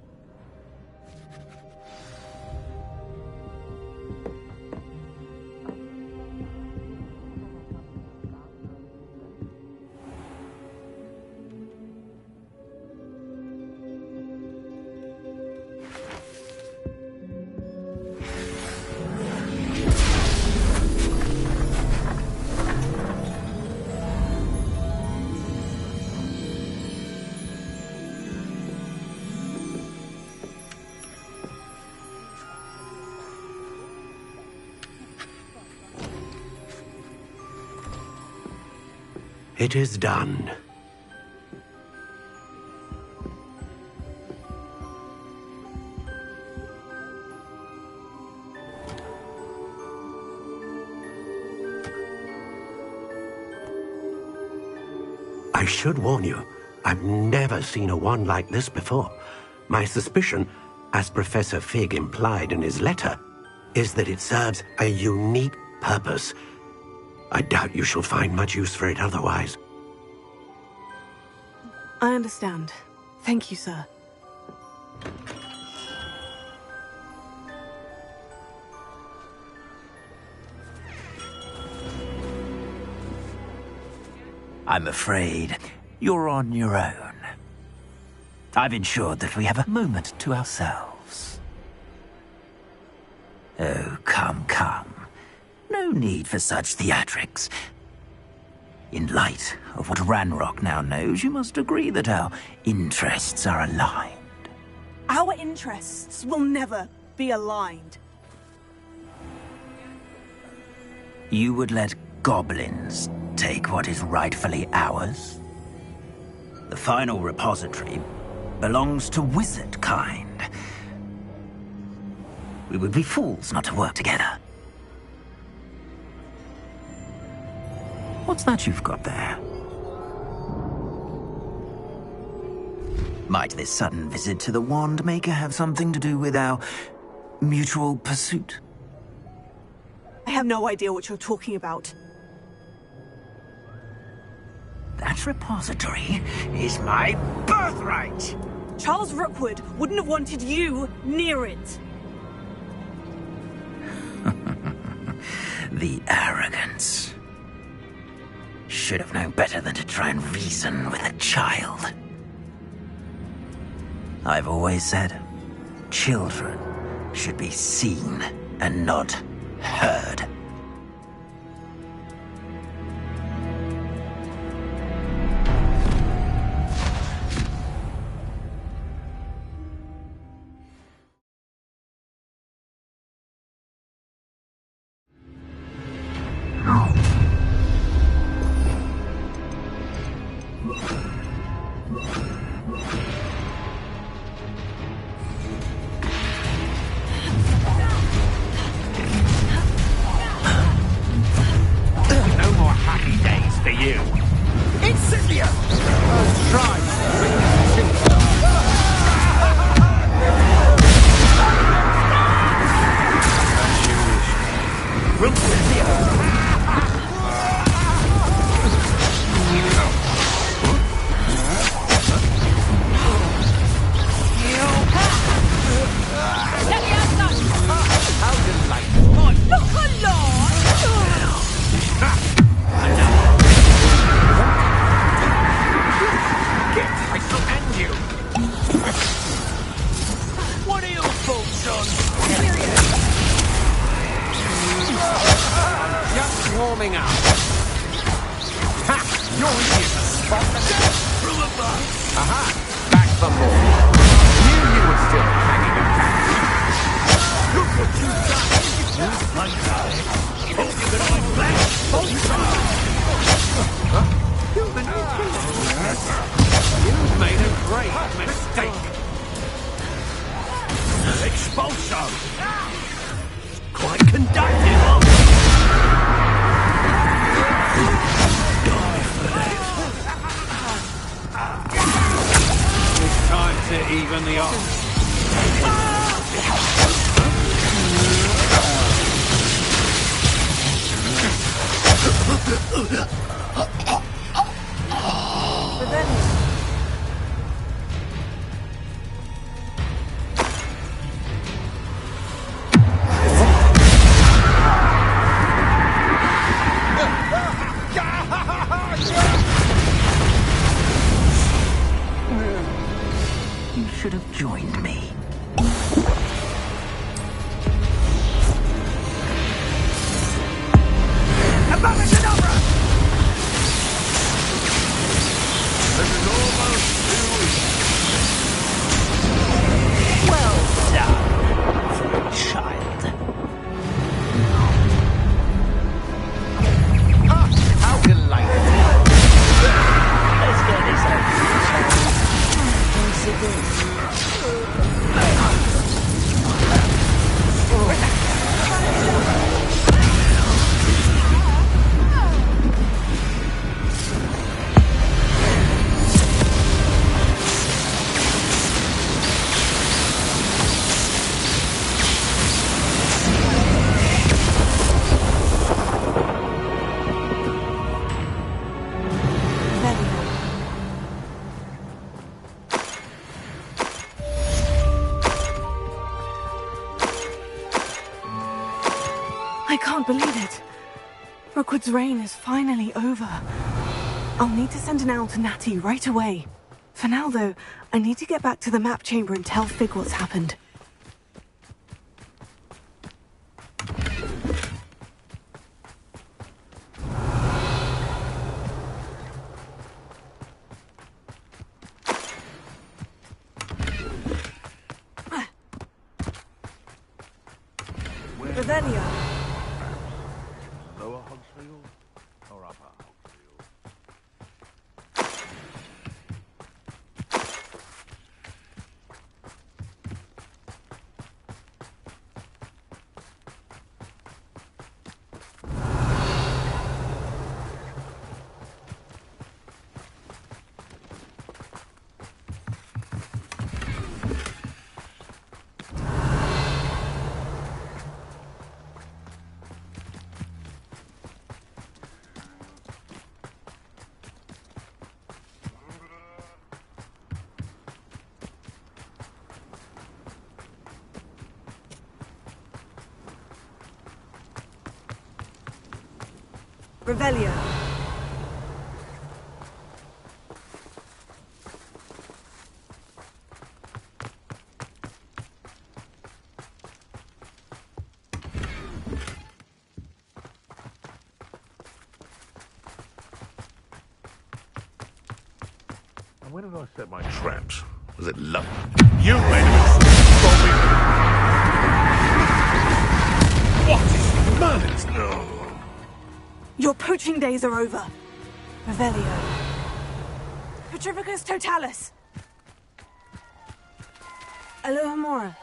It is done. I should warn you, I've never seen a wand like this before. My suspicion, as Professor Fig implied in his letter, is that it serves a unique purpose. I doubt you shall find much use for it otherwise. I understand. Thank you, sir. I'm afraid you're on your own. I've ensured that we have a moment to ourselves. Oh, come, come. No need for such theatrics. In light of what Ranrock now knows, you must agree that our interests are aligned. Our interests will never be aligned. You would let goblins take what is rightfully ours? The final repository belongs to wizard kind. We would be fools not to work together. What's that you've got there? Might this sudden visit to the Wand Maker have something to do with our mutual pursuit? I have no idea what you're talking about. That repository is my birthright! Charles Rookwood wouldn't have wanted you near it. The arrogance. Should have known better than to try and reason with a child. I've always said, children should be seen and not heard. I can't believe it. Rookwood's reign is finally over. I'll need to send an owl to Natty right away. For now, though, I need to get back to the map chamber and tell Fig what's happened. Revelio. Lower Hogsfield or upper Hogsfield? Revelio. And where did I set my traps? Was it luck? You made a mistake, What is Merlin's? No. Your poaching days are over. Revelio. Petrificus totalis. Alohomora.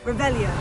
Revelio.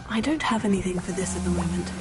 I don't have anything for this at the moment.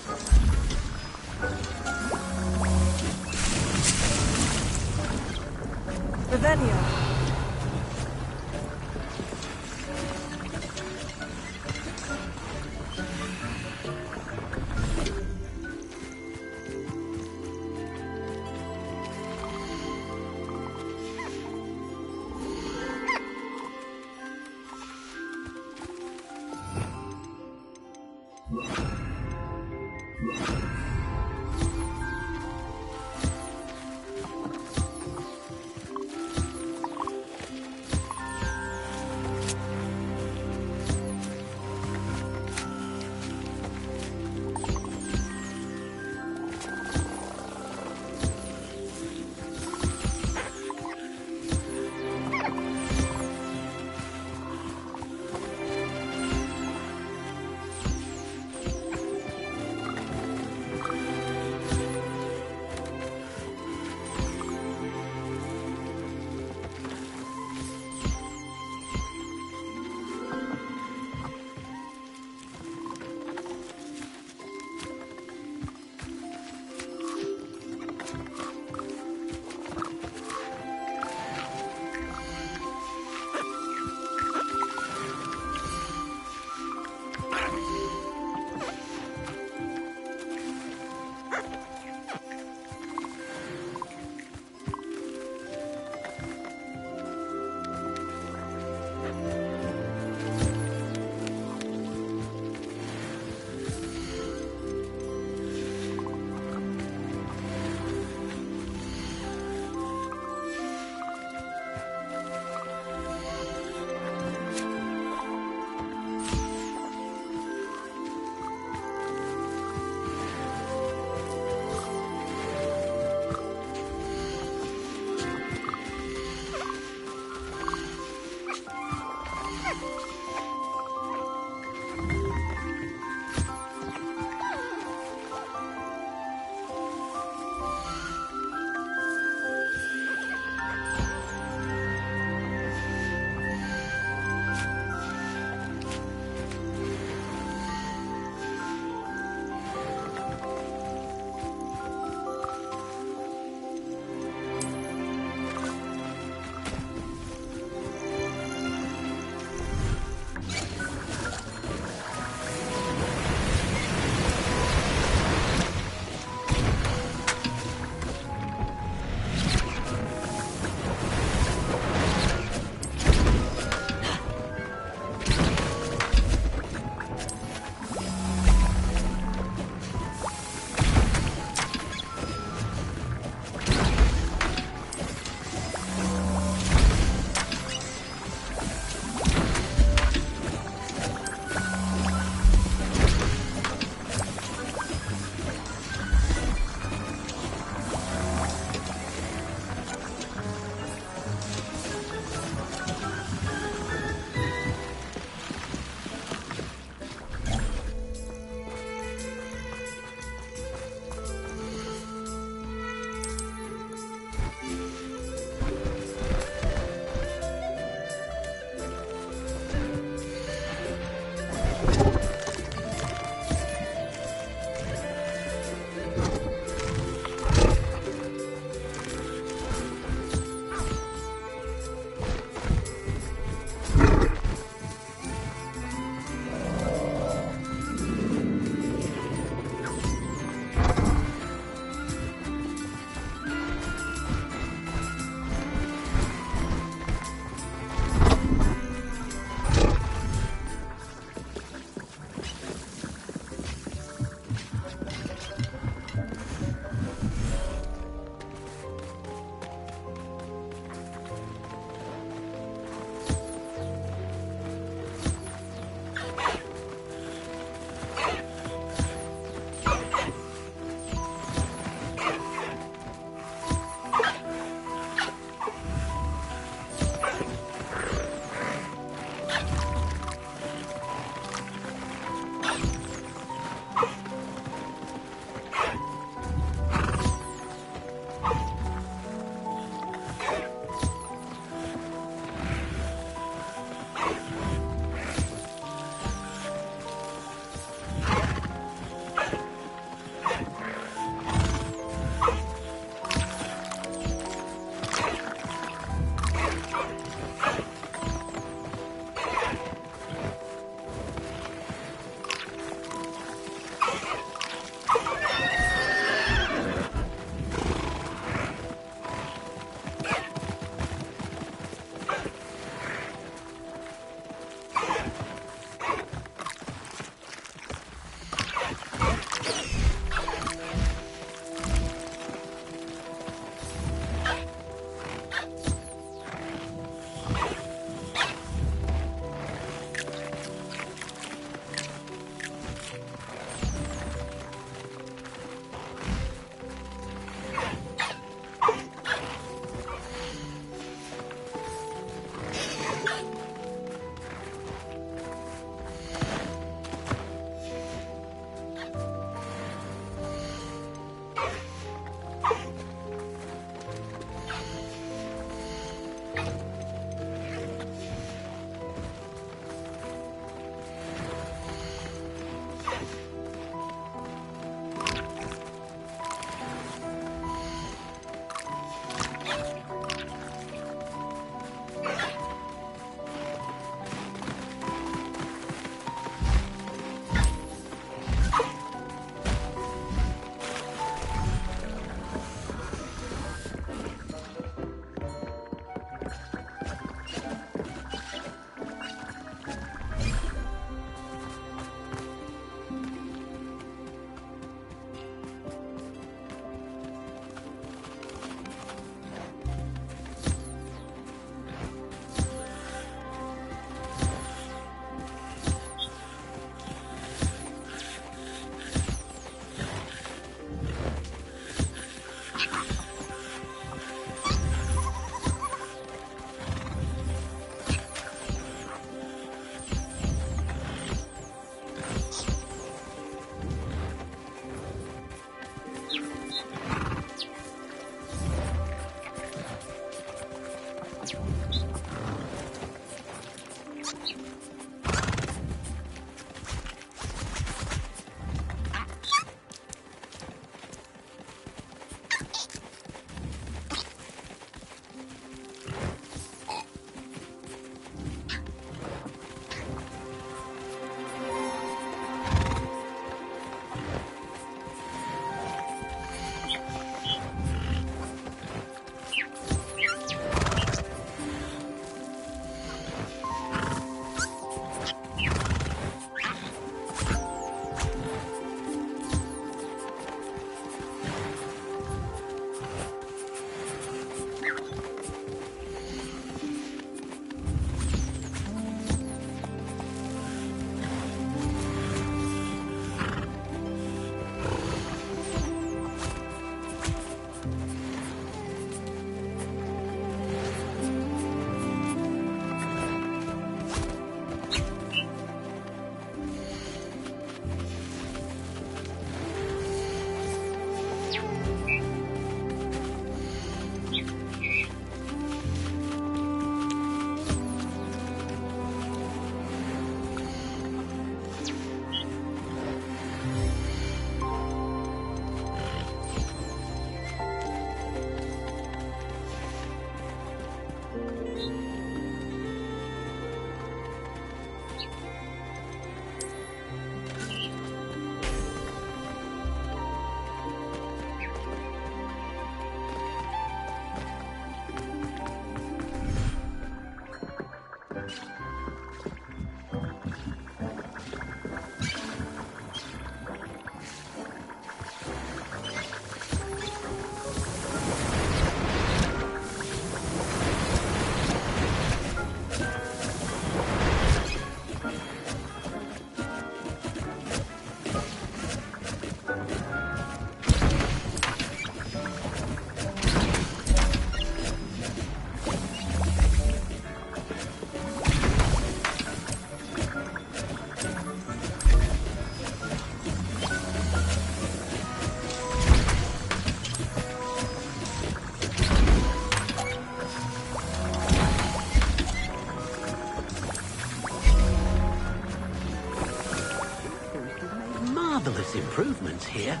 here.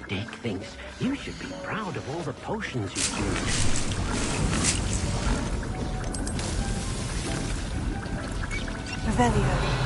Dick thinks you should be proud of all the potions you've used. Revelio.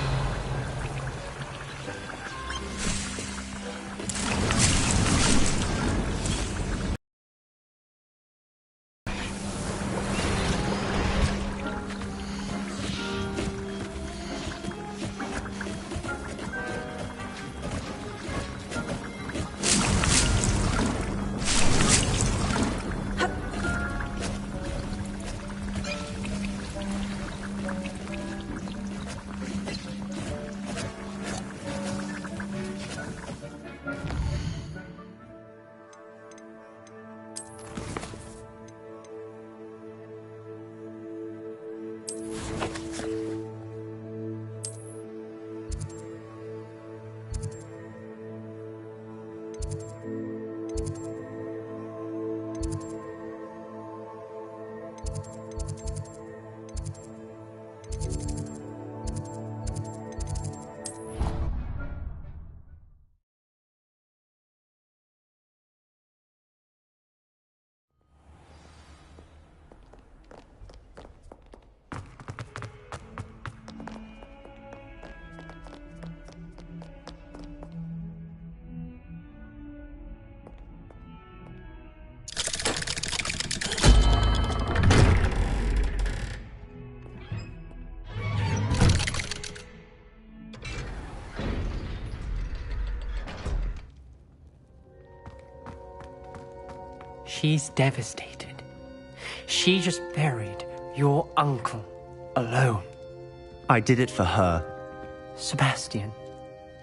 She's devastated. She just buried your uncle alone. I did it for her. Sebastian,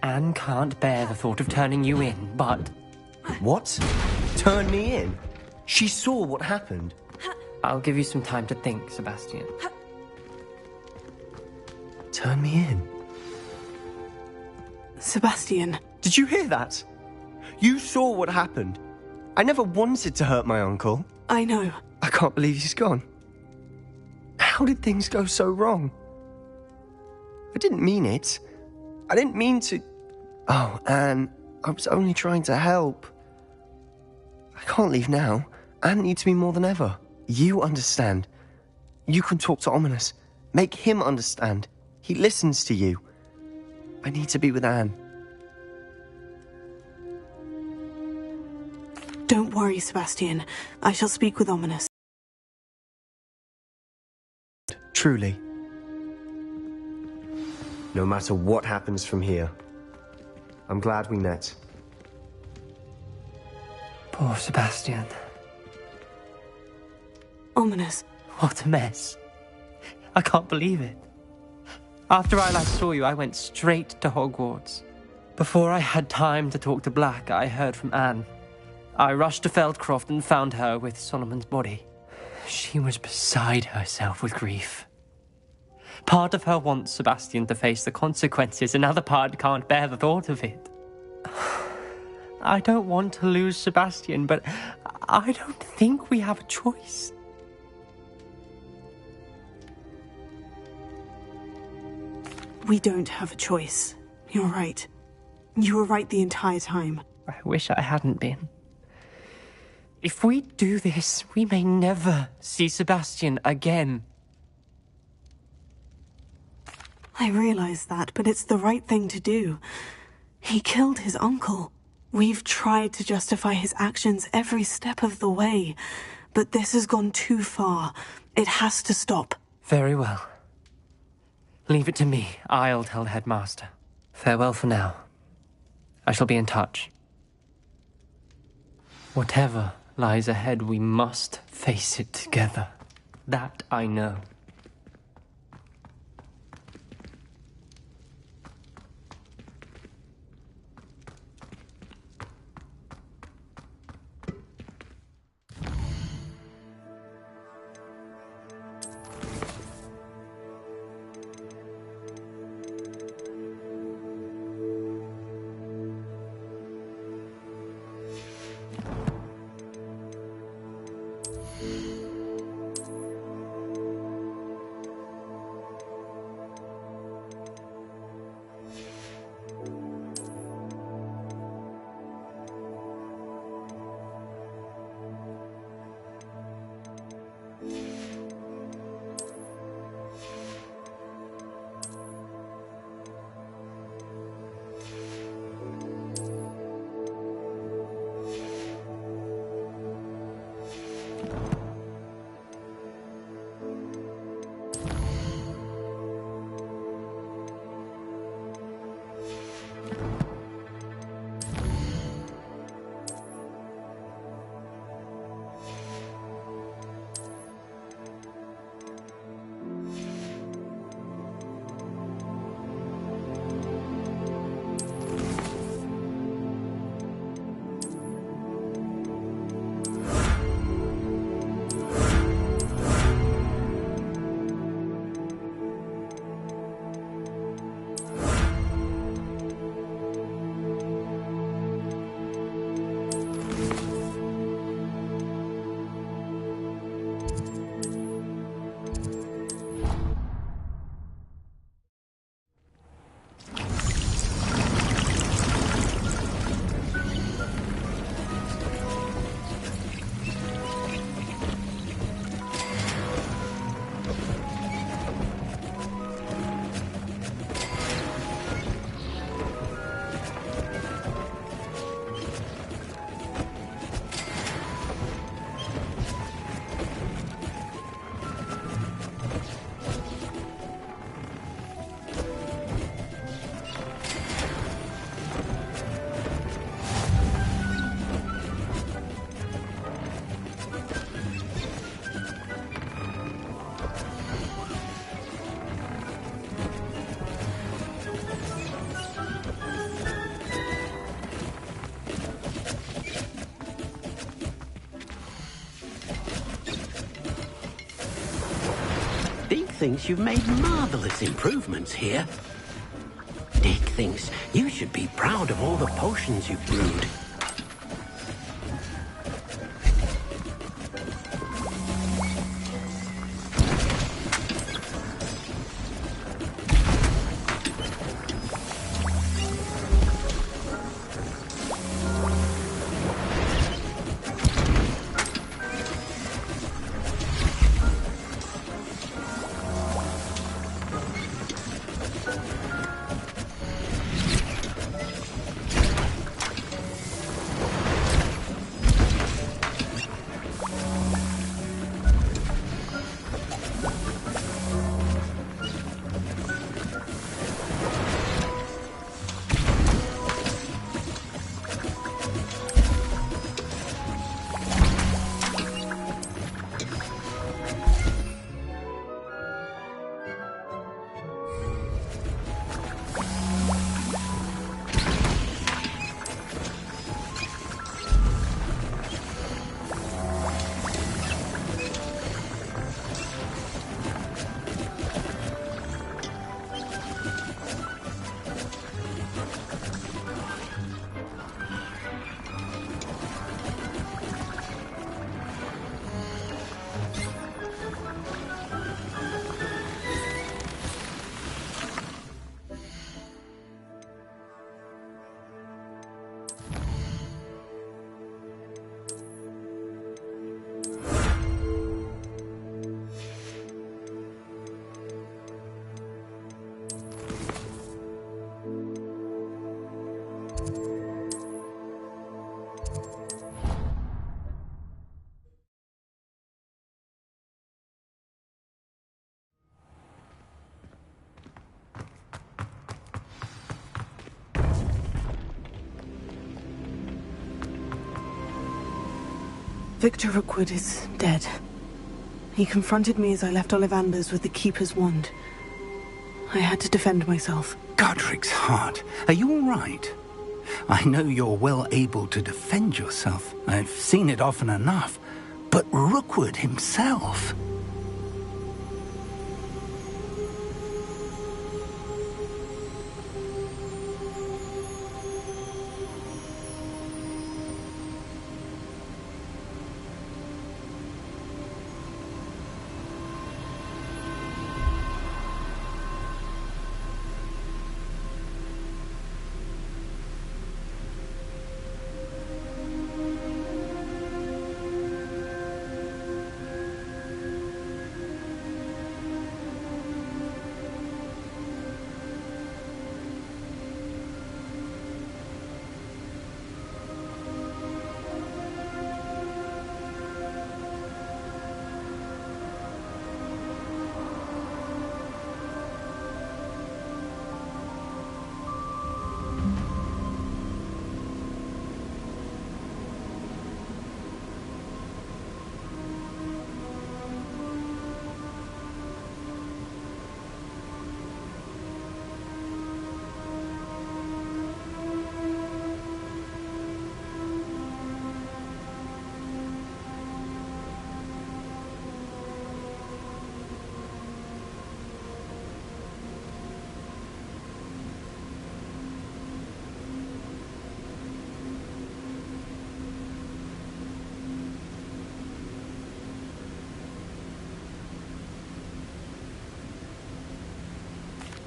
Anne can't bear the thought of turning you in, but... What? Turn me in? She saw what happened. I'll give you some time to think, Sebastian. Turn me in? Sebastian. Did you hear that? You saw what happened. I never wanted to hurt my uncle. I know. I can't believe he's gone. How did things go so wrong? I didn't mean it. I didn't mean to... Oh, Anne, I was only trying to help. I can't leave now. Anne needs me more than ever. You understand. You can talk to Ominous. Make him understand. He listens to you. I need to be with Anne. Don't worry, Sebastian. I shall speak with Ominous. Truly. No matter what happens from here, I'm glad we met. Poor Sebastian. Ominous. What a mess. I can't believe it. After I last saw you, I went straight to Hogwarts. Before I had time to talk to Black, I heard from Anne. I rushed to Feldcroft and found her with Solomon's body. She was beside herself with grief. Part of her wants Sebastian to face the consequences, another part can't bear the thought of it. I don't want to lose Sebastian, but I don't think we have a choice. We don't have a choice. You're right. You were right the entire time. I wish I hadn't been. If we do this, we may never see Sebastian again. I realize that, but it's the right thing to do. He killed his uncle. We've tried to justify his actions every step of the way, but this has gone too far. It has to stop. Very well. Leave it to me. I'll tell the headmaster. Farewell for now. I shall be in touch. Whatever lies ahead, we must face it together. That I know. thinks you've made marvelous improvements here. Dick thinks you should be proud of all the potions you've brewed. Victor Rookwood is dead. He confronted me as I left Ollivanders with the Keeper's wand. I had to defend myself. Godric's heart. Are you all right? I know you're well able to defend yourself. I've seen it often enough. But Rookwood himself...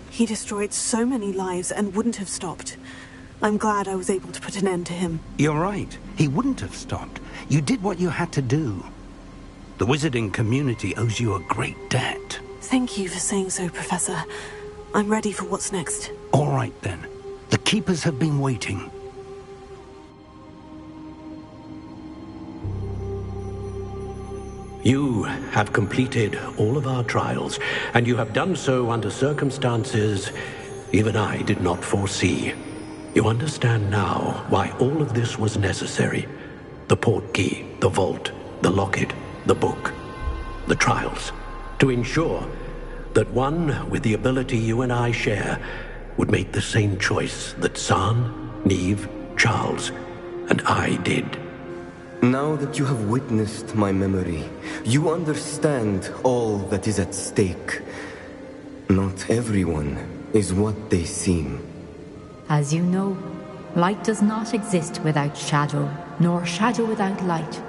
He destroyed so many lives and wouldn't have stopped. I'm glad I was able to put an end to him. You're right. He wouldn't have stopped. You did what you had to do. The wizarding community owes you a great debt. Thank you for saying so, Professor. I'm ready for what's next. All right, then. The Keepers have been waiting. You have completed all of our trials, and you have done so under circumstances even I did not foresee. You understand now why all of this was necessary. The portkey, the vault, the locket, the book, the trials. To ensure that one with the ability you and I share would make the same choice that San, Neve, Charles, and I did. Now that you have witnessed my memory, you understand all that is at stake. Not everyone is what they seem. As you know, light does not exist without shadow, nor shadow without light.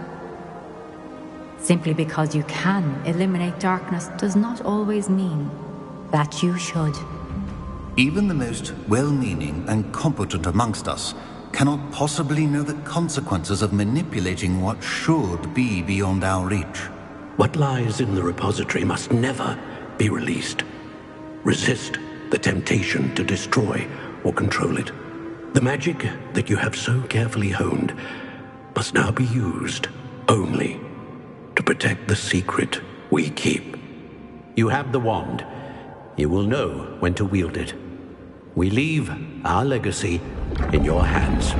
Simply because you can eliminate darkness does not always mean that you should. Even the most well-meaning and competent amongst us cannot possibly know the consequences of manipulating what should be beyond our reach. What lies in the repository must never be released. Resist the temptation to destroy or control it. The magic that you have so carefully honed must now be used only to protect the secret we keep. You have the wand. You will know when to wield it. We leave our legacy in your hands.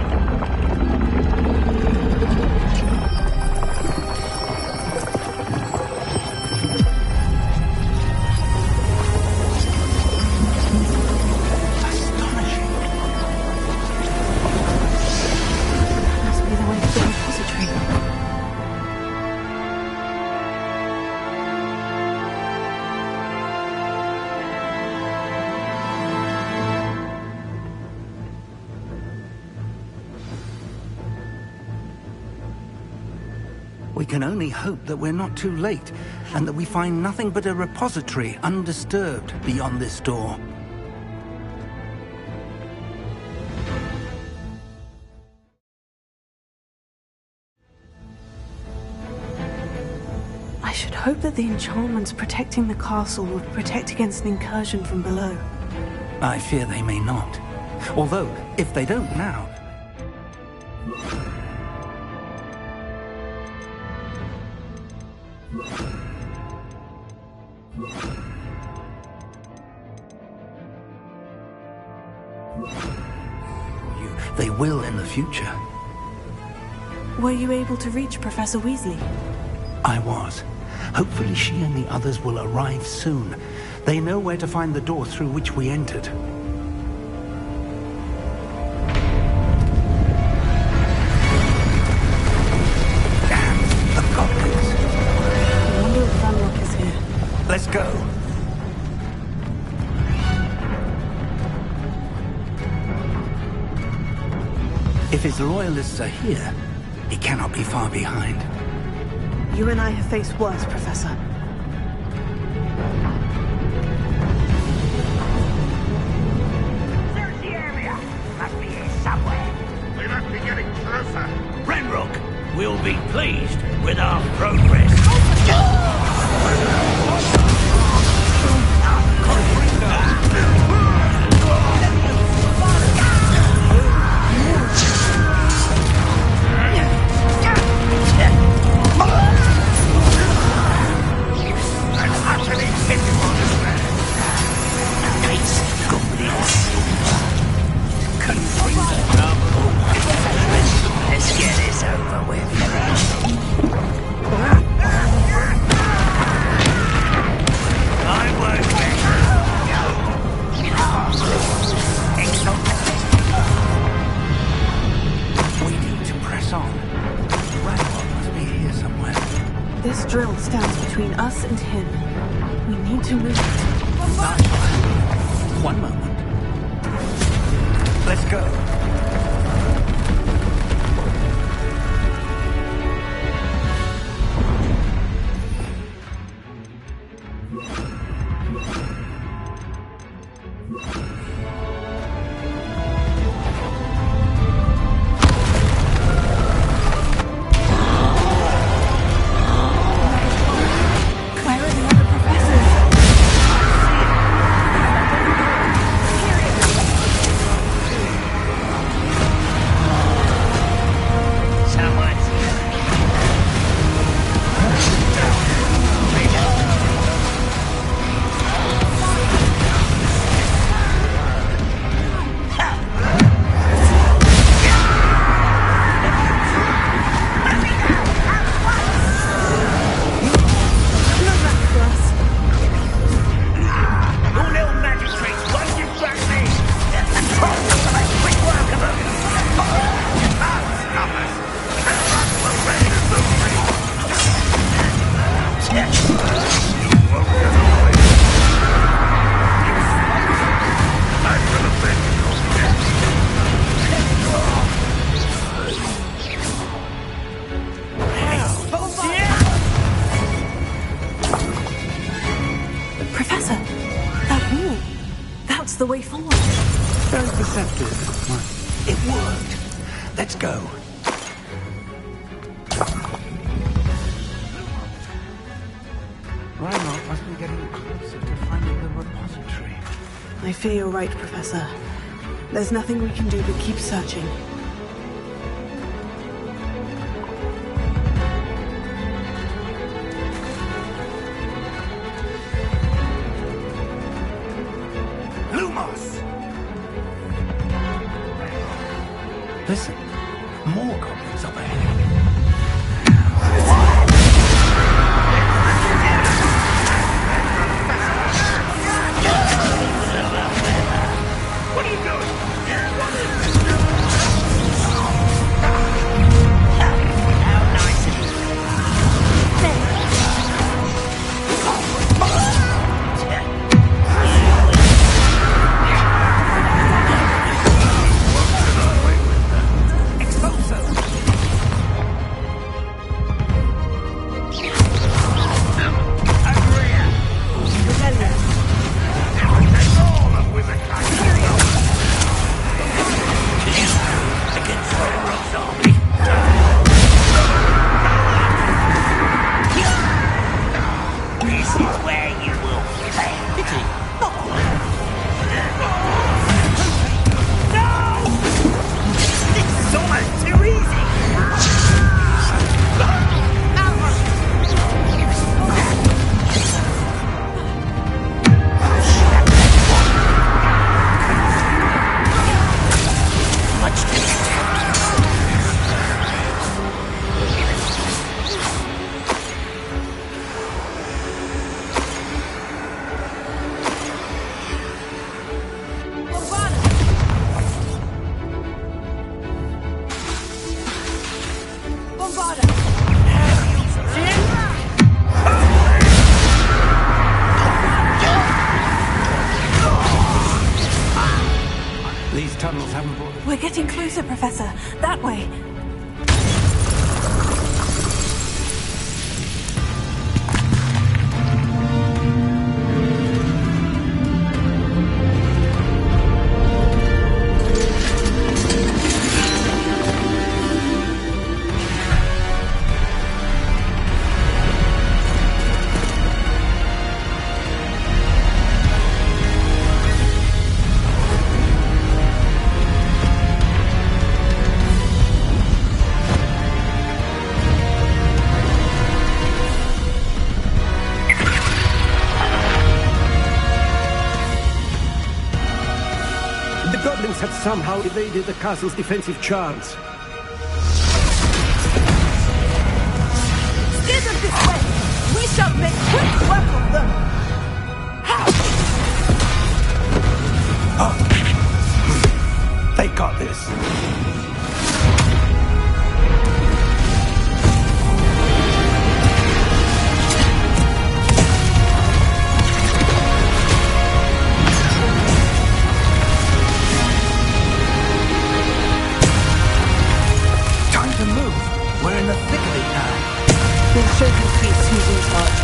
We can only hope that we're not too late, and that we find nothing but a repository undisturbed beyond this door. I should hope that the enchantments protecting the castle will protect against an incursion from below. I fear they may not. Although, if they don't now... They will in the future. Were you able to reach Professor Weasley? I was. Hopefully she and the others will arrive soon. They know where to find the door through which we entered. Damn, the goblins. I wonder if Ranrock is here. Let's go. If his loyalists are here, he cannot be far behind. You and I have faced worse, Professor. Search the area! Must be here somewhere. We must be getting closer. Ranrock will be pleased with our progress. Let's get this over with. We need to press on. Ranrock must be here somewhere. This drill stands between us and him. We need to move it. One moment. Let's go. Where are the other professors? Let's go. Reinhardt must be getting closer to finding the repository. I fear you're right, Professor. There's nothing we can do but keep searching. Lumos! Listen, more goblins up ahead. What are you doing? How nice of you. This is where you will fail. Pity. No! This is almost too easy. Much too These tunnels haven't brought... We're getting closer, Professor. That way. The goblins have somehow evaded the castle's defensive charms. Steer them this way! We shall make quick work of them! They got this. Time to move. We're in the thick of it now. We'll show these beasts who's in charge.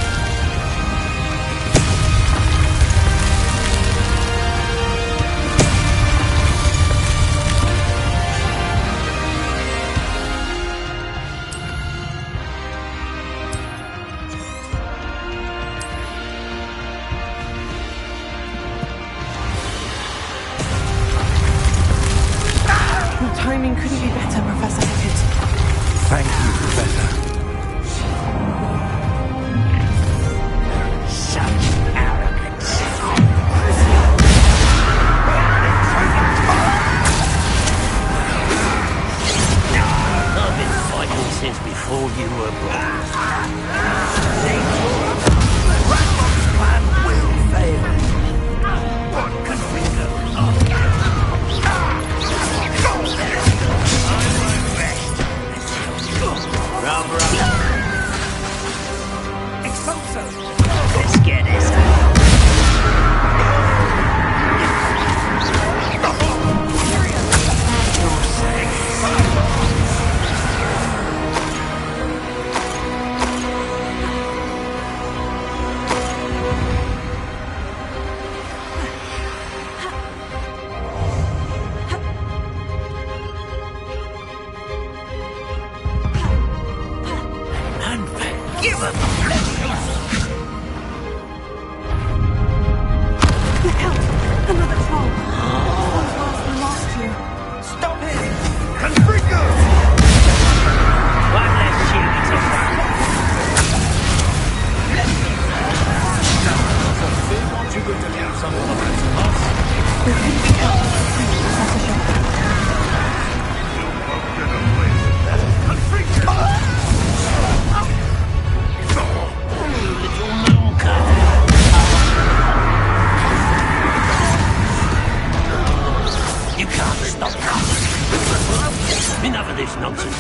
Your timing couldn't be better, Professor Hickett. Thank you, Professor. Such arrogance. I've been fighting since before you were born. Ranrock's plan will fail. What can we do? Expulso! Let's get this. Look out! Another troll! One's worse than last two. Stop him! Confringo! One less chili to fry. Aren't you going to leave some comments on us? You can't stop us. Enough of this nonsense.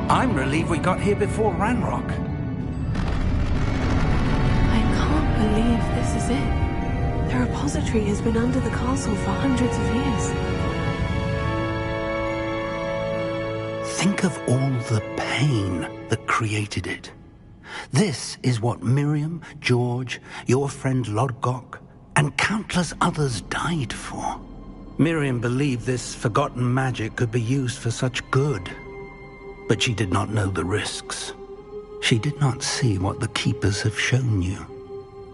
I'm relieved we got here before Ranrock. I can't believe this is it. The repository has been under the castle for hundreds of years. Think of all the pain that created it. This is what Miriam, George, your friend Lodgok, and countless others died for. Miriam believed this forgotten magic could be used for such good. But she did not know the risks. She did not see what the Keepers have shown you.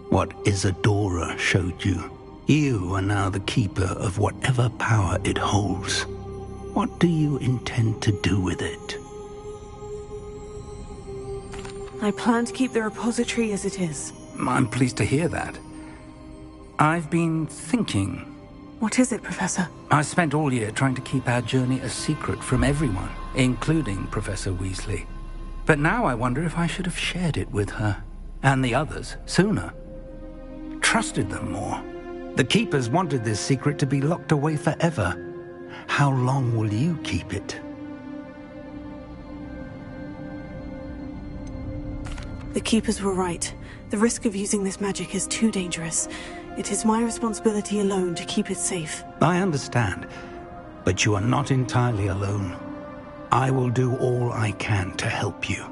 What Isadora showed you. You are now the Keeper of whatever power it holds. What do you intend to do with it? I plan to keep the repository as it is. I'm pleased to hear that. I've been thinking. What is it, Professor? I spent all year trying to keep our journey a secret from everyone, including Professor Weasley. But now I wonder if I should have shared it with her, and the others, sooner. Trusted them more. The Keepers wanted this secret to be locked away forever. How long will you keep it? The Keepers were right. The risk of using this magic is too dangerous. It is my responsibility alone to keep it safe. I understand, but you are not entirely alone. I will do all I can to help you.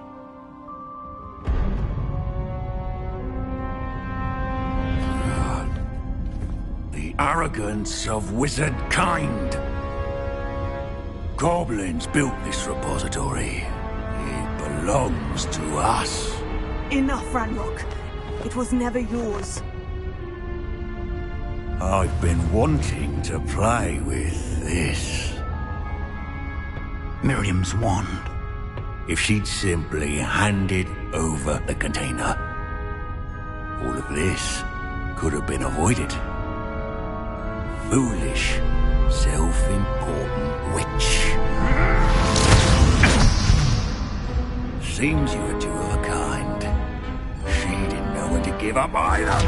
The arrogance of wizard kind. Goblins built this repository. It belongs to us. Enough, Ranrock. It was never yours. I've been wanting to play with this. Miriam's wand. If she'd simply handed over the container, all of this could have been avoided. Foolish, self-important witch. Seems you were two of a kind. She didn't know when to give up either.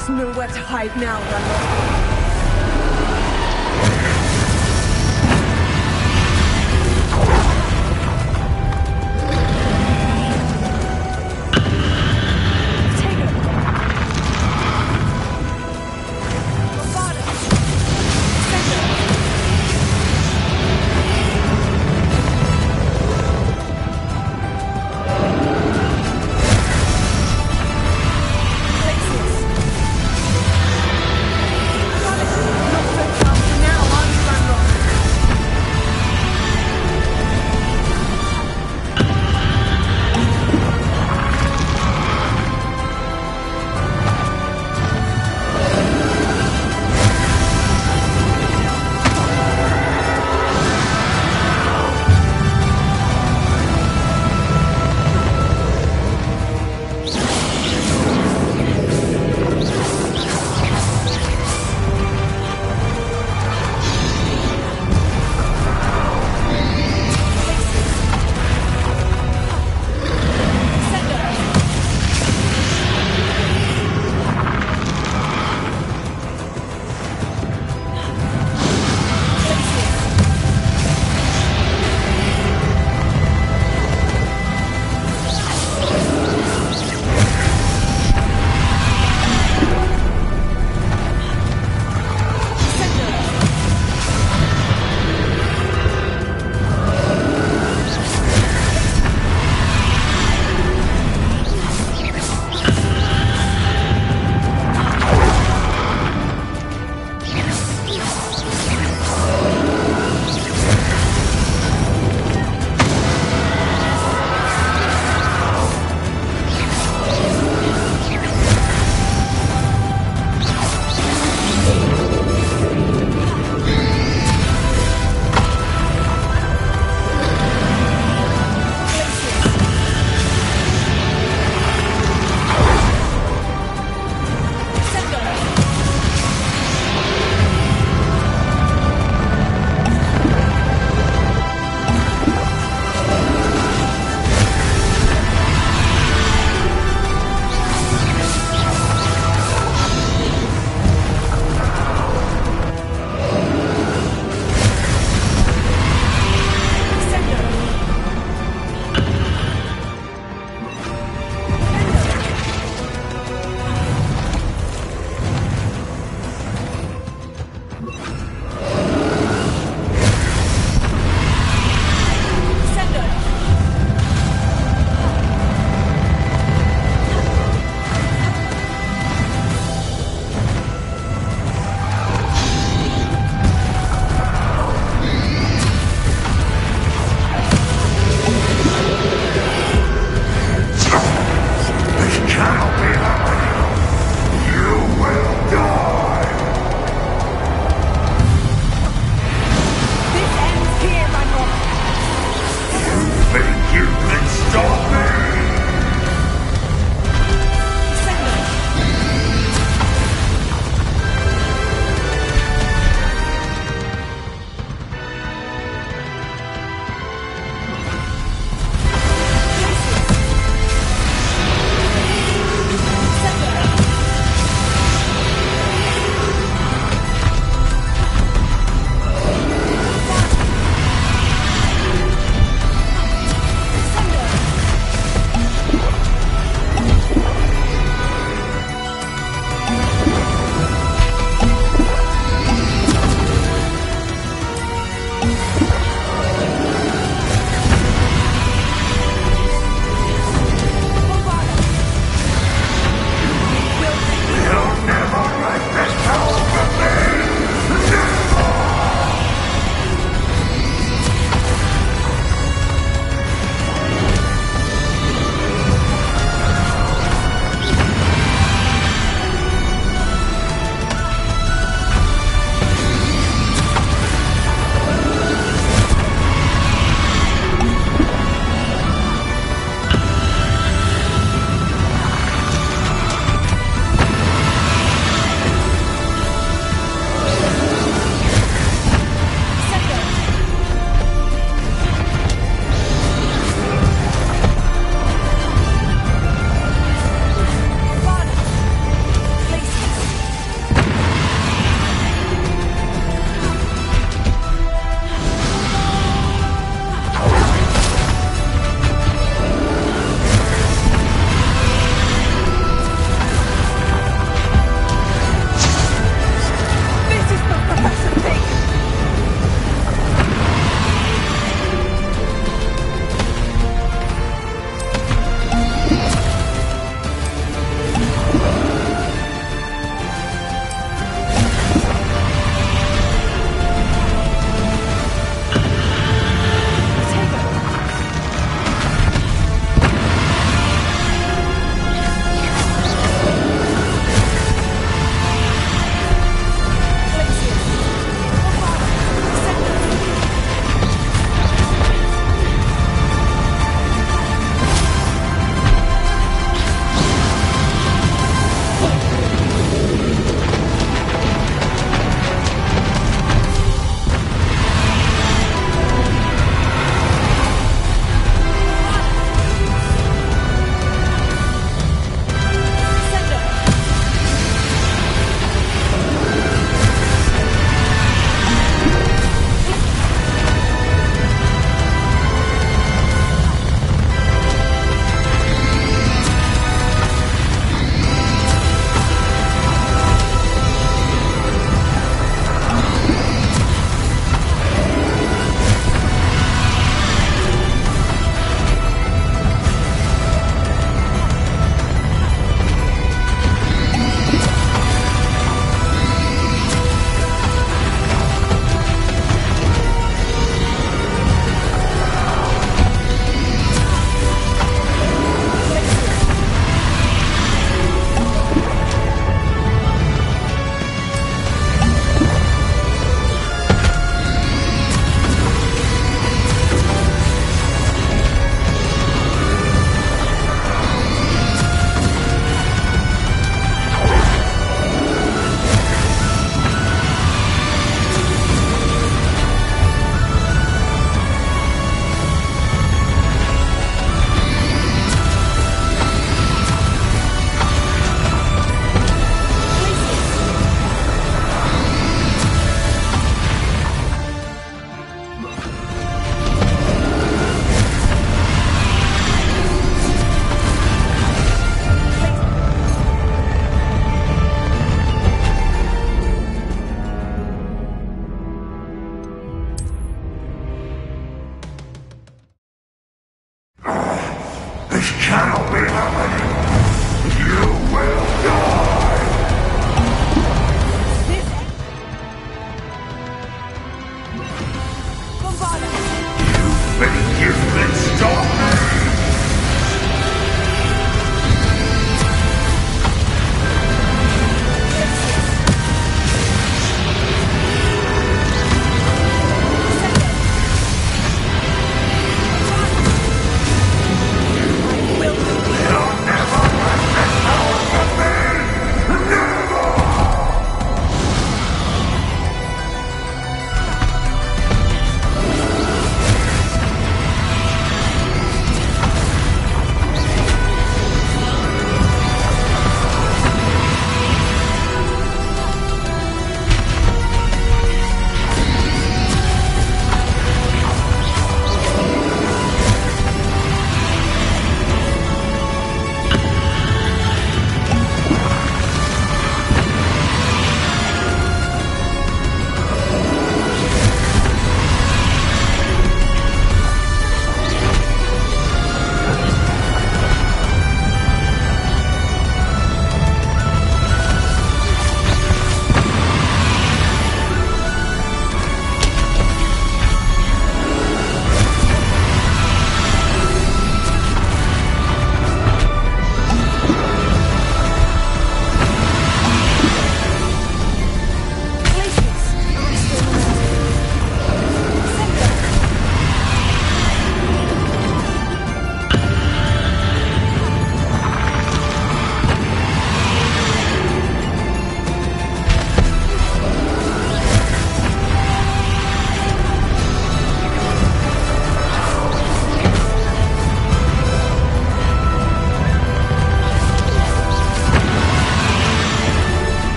There's nowhere to hide now, Ranrock.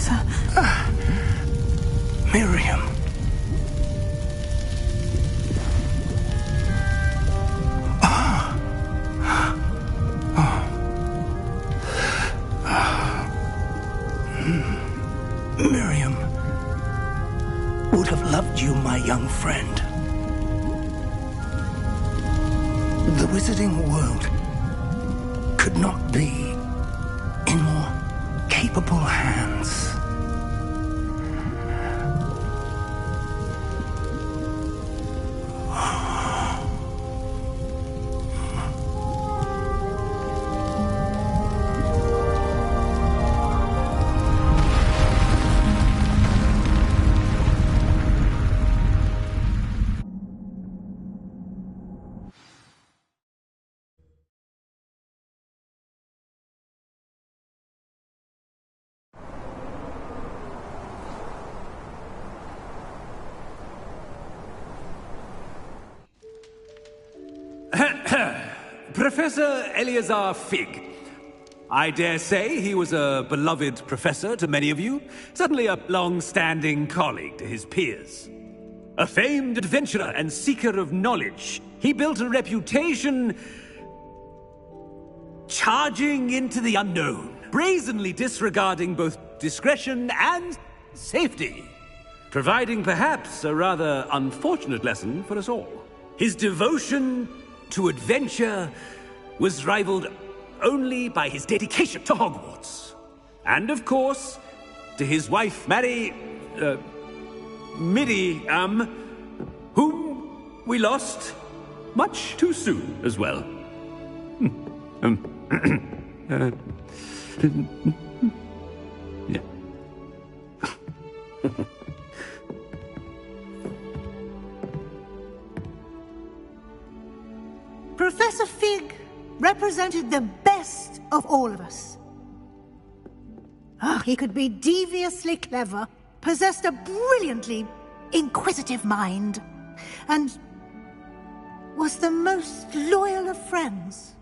Professor. Miriam. Miriam would have loved you, my young friend. The wizarding world could not be in more capable hands. Professor Eleazar Fig. I dare say he was a beloved professor to many of you, certainly a long-standing colleague to his peers. A famed adventurer and seeker of knowledge, he built a reputation charging into the unknown, brazenly disregarding both discretion and safety, providing perhaps a rather unfortunate lesson for us all. His devotion to adventure was rivaled only by his dedication to Hogwarts. And of course, to his wife, Midi, whom we lost much too soon as well. Yeah. Professor Fig represented the best of all of us. He could be deviously clever, possessed a brilliantly inquisitive mind, and was the most loyal of friends.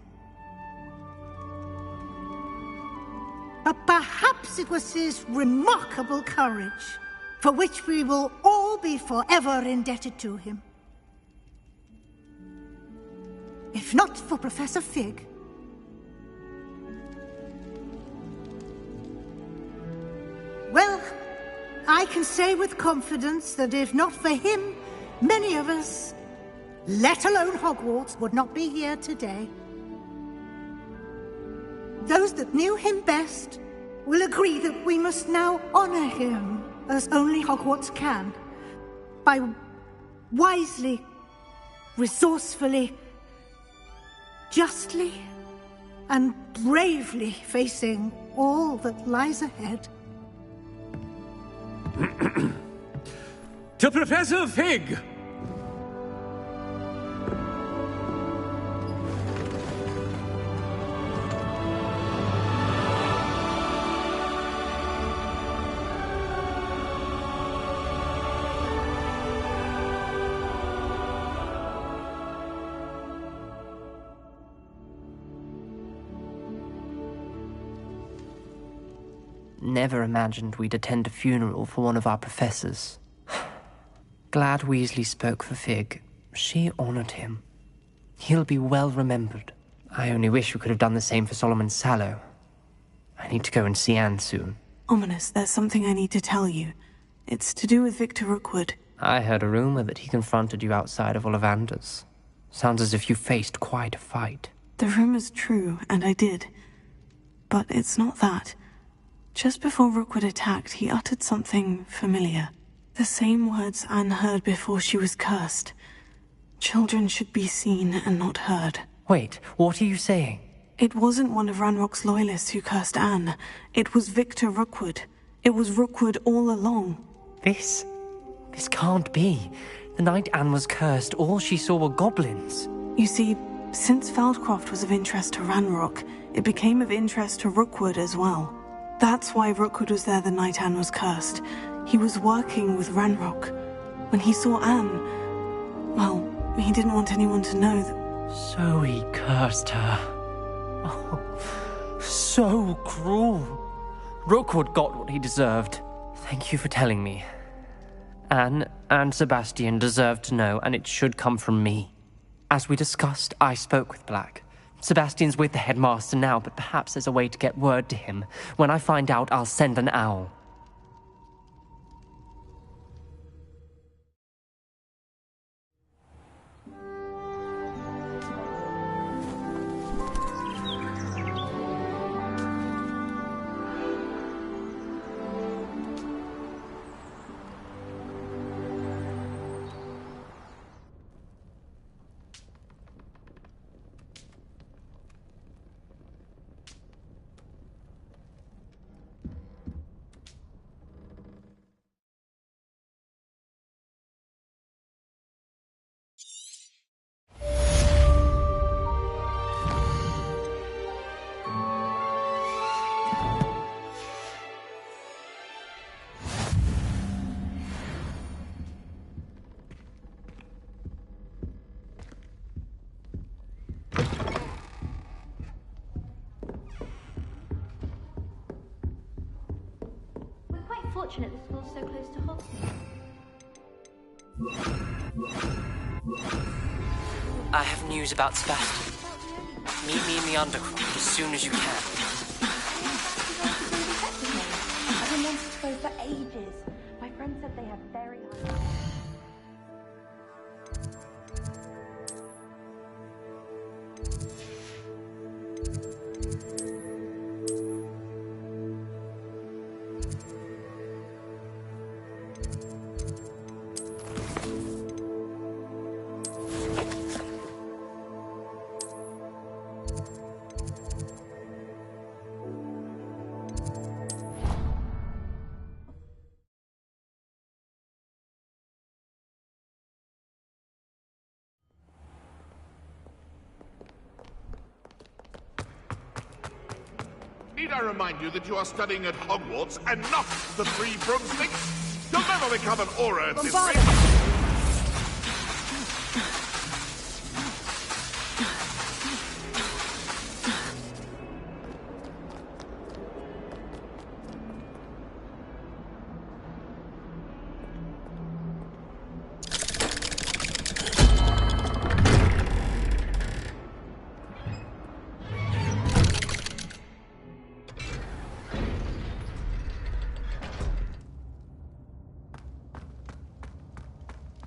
But perhaps it was his remarkable courage, for which we will all be forever indebted to him. If not for Professor Fig, well, I can say with confidence that if not for him, many of us, let alone Hogwarts, would not be here today. Those that knew him best will agree that we must now honor him as only Hogwarts can, by wisely, resourcefully, justly and bravely facing all that lies ahead. To Professor Fig! Never imagined we'd attend a funeral for one of our professors. Glad Weasley spoke for Fig. She honored him. He'll be well remembered. I only wish we could have done the same for Solomon Sallow. I need to go and see Anne soon. Ominous, there's something I need to tell you. It's to do with Victor Rookwood. I heard a rumor that he confronted you outside of Ollivander's. Sounds as if you faced quite a fight. The rumor's true, and I did. But it's not that. Just before Rookwood attacked, he uttered something familiar. The same words Anne heard before she was cursed. Children should be seen and not heard. Wait, what are you saying? It wasn't one of Ranrock's loyalists who cursed Anne. It was Victor Rookwood. It was Rookwood all along. This can't be. The night Anne was cursed, all she saw were goblins. You see, since Feldcroft was of interest to Ranrock, it became of interest to Rookwood as well. That's why Rookwood was there the night Anne was cursed. He was working with Ranrock. When he saw Anne, well, he didn't want anyone to know that... So he cursed her. Oh, so cruel. Rookwood got what he deserved. Thank you for telling me. Anne and Sebastian deserve to know, and it should come from me. As we discussed, I spoke with Black. Sebastian's with the headmaster now, but perhaps there's a way to get word to him. When I find out, I'll send an owl. Fortunate the school's so close to Hogwarts. I have news about Sebastian. Meet me in the Undercroft as soon as you can. I've been wanting to go for ages. My friend said they have very high... Need I remind you that you are studying at Hogwarts and not the Three Broomsticks? You'll never become an aura at this rate.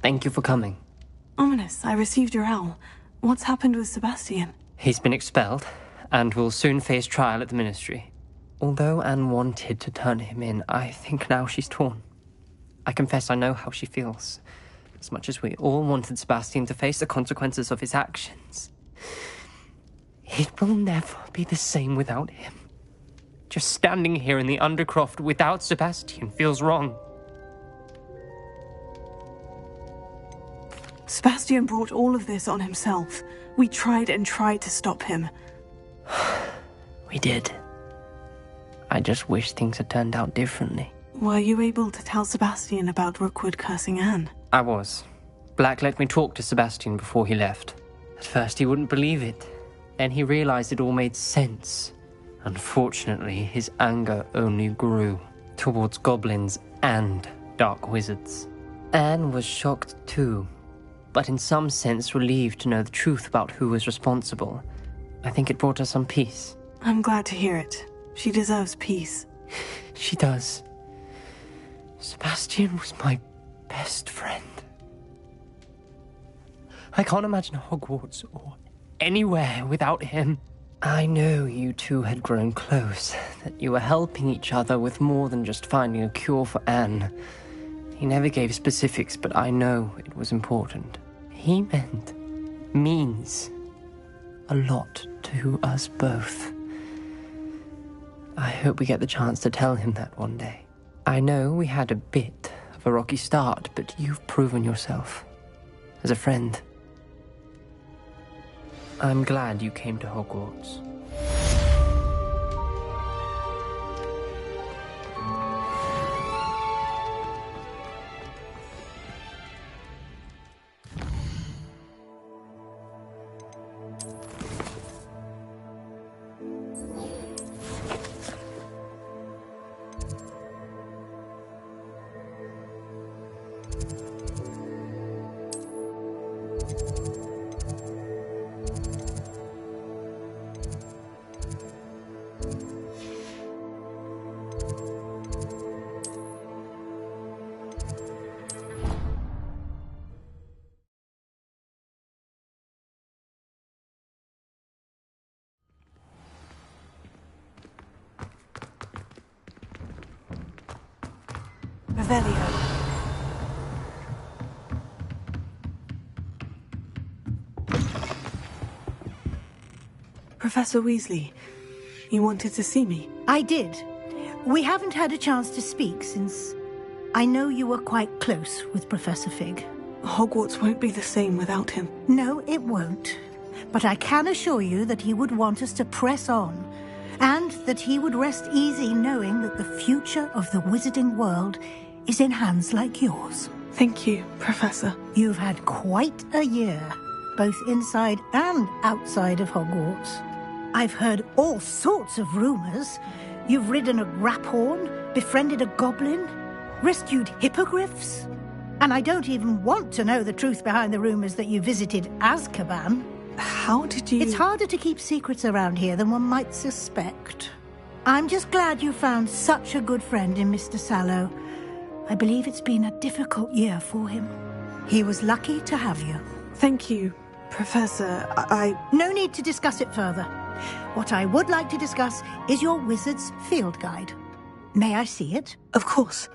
Thank you for coming. Ominous, I received your owl. What's happened with Sebastian? He's been expelled, and will soon face trial at the Ministry. Although Anne wanted to turn him in, I think now she's torn. I confess I know how she feels. As much as we all wanted Sebastian to face the consequences of his actions. It will never be the same without him. Just standing here in the Undercroft without Sebastian feels wrong. Sebastian brought all of this on himself. We tried and tried to stop him. We did. I just wish things had turned out differently. Were you able to tell Sebastian about Rookwood cursing Anne? I was. Black let me talk to Sebastian before he left. At first he wouldn't believe it. Then he realized it all made sense. Unfortunately, his anger only grew towards goblins and dark wizards. Anne was shocked too, but in some sense relieved to know the truth about who was responsible. I think it brought her some peace. I'm glad to hear it. She deserves peace. She does. Sebastian was my best friend. I can't imagine Hogwarts or anywhere without him. I know you two had grown close, that you were helping each other with more than just finding a cure for Anne. He never gave specifics, but I know it was important. He means a lot to us both. I hope we get the chance to tell him that one day. I know we had a bit of a rocky start, but you've proven yourself as a friend. I'm glad you came to Hogwarts. Revelio. Professor Weasley, you wanted to see me? I did. We haven't had a chance to speak since I know you were quite close with Professor Fig. Hogwarts won't be the same without him. No, it won't. But I can assure you that he would want us to press on, and that he would rest easy knowing that the future of the wizarding world is in hands like yours. Thank you, Professor. You've had quite a year, both inside and outside of Hogwarts. I've heard all sorts of rumors. You've ridden a graphorn, befriended a goblin, rescued hippogriffs. And I don't even want to know the truth behind the rumors that you visited Azkaban. How did you... It's harder to keep secrets around here than one might suspect. I'm just glad you found such a good friend in Mr. Sallow. I believe it's been a difficult year for him. He was lucky to have you. Thank you, Professor. No need to discuss it further. What I would like to discuss is your wizard's field guide. May I see it? Of course.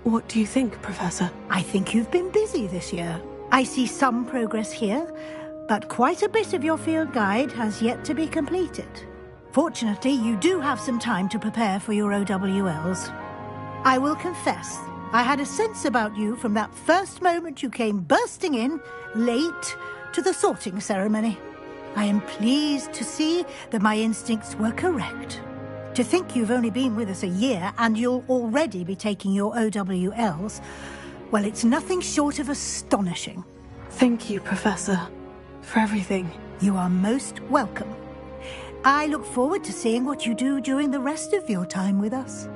What do you think, Professor? I think you've been busy this year. I see some progress here, but quite a bit of your field guide has yet to be completed. Fortunately, you do have some time to prepare for your OWLs. I will confess, I had a sense about you from that first moment you came bursting in, late, to the sorting ceremony. I am pleased to see that my instincts were correct. To think you've only been with us a year and you'll already be taking your OWLs, well, it's nothing short of astonishing. Thank you, Professor, for everything. You are most welcome. I look forward to seeing what you do during the rest of your time with us.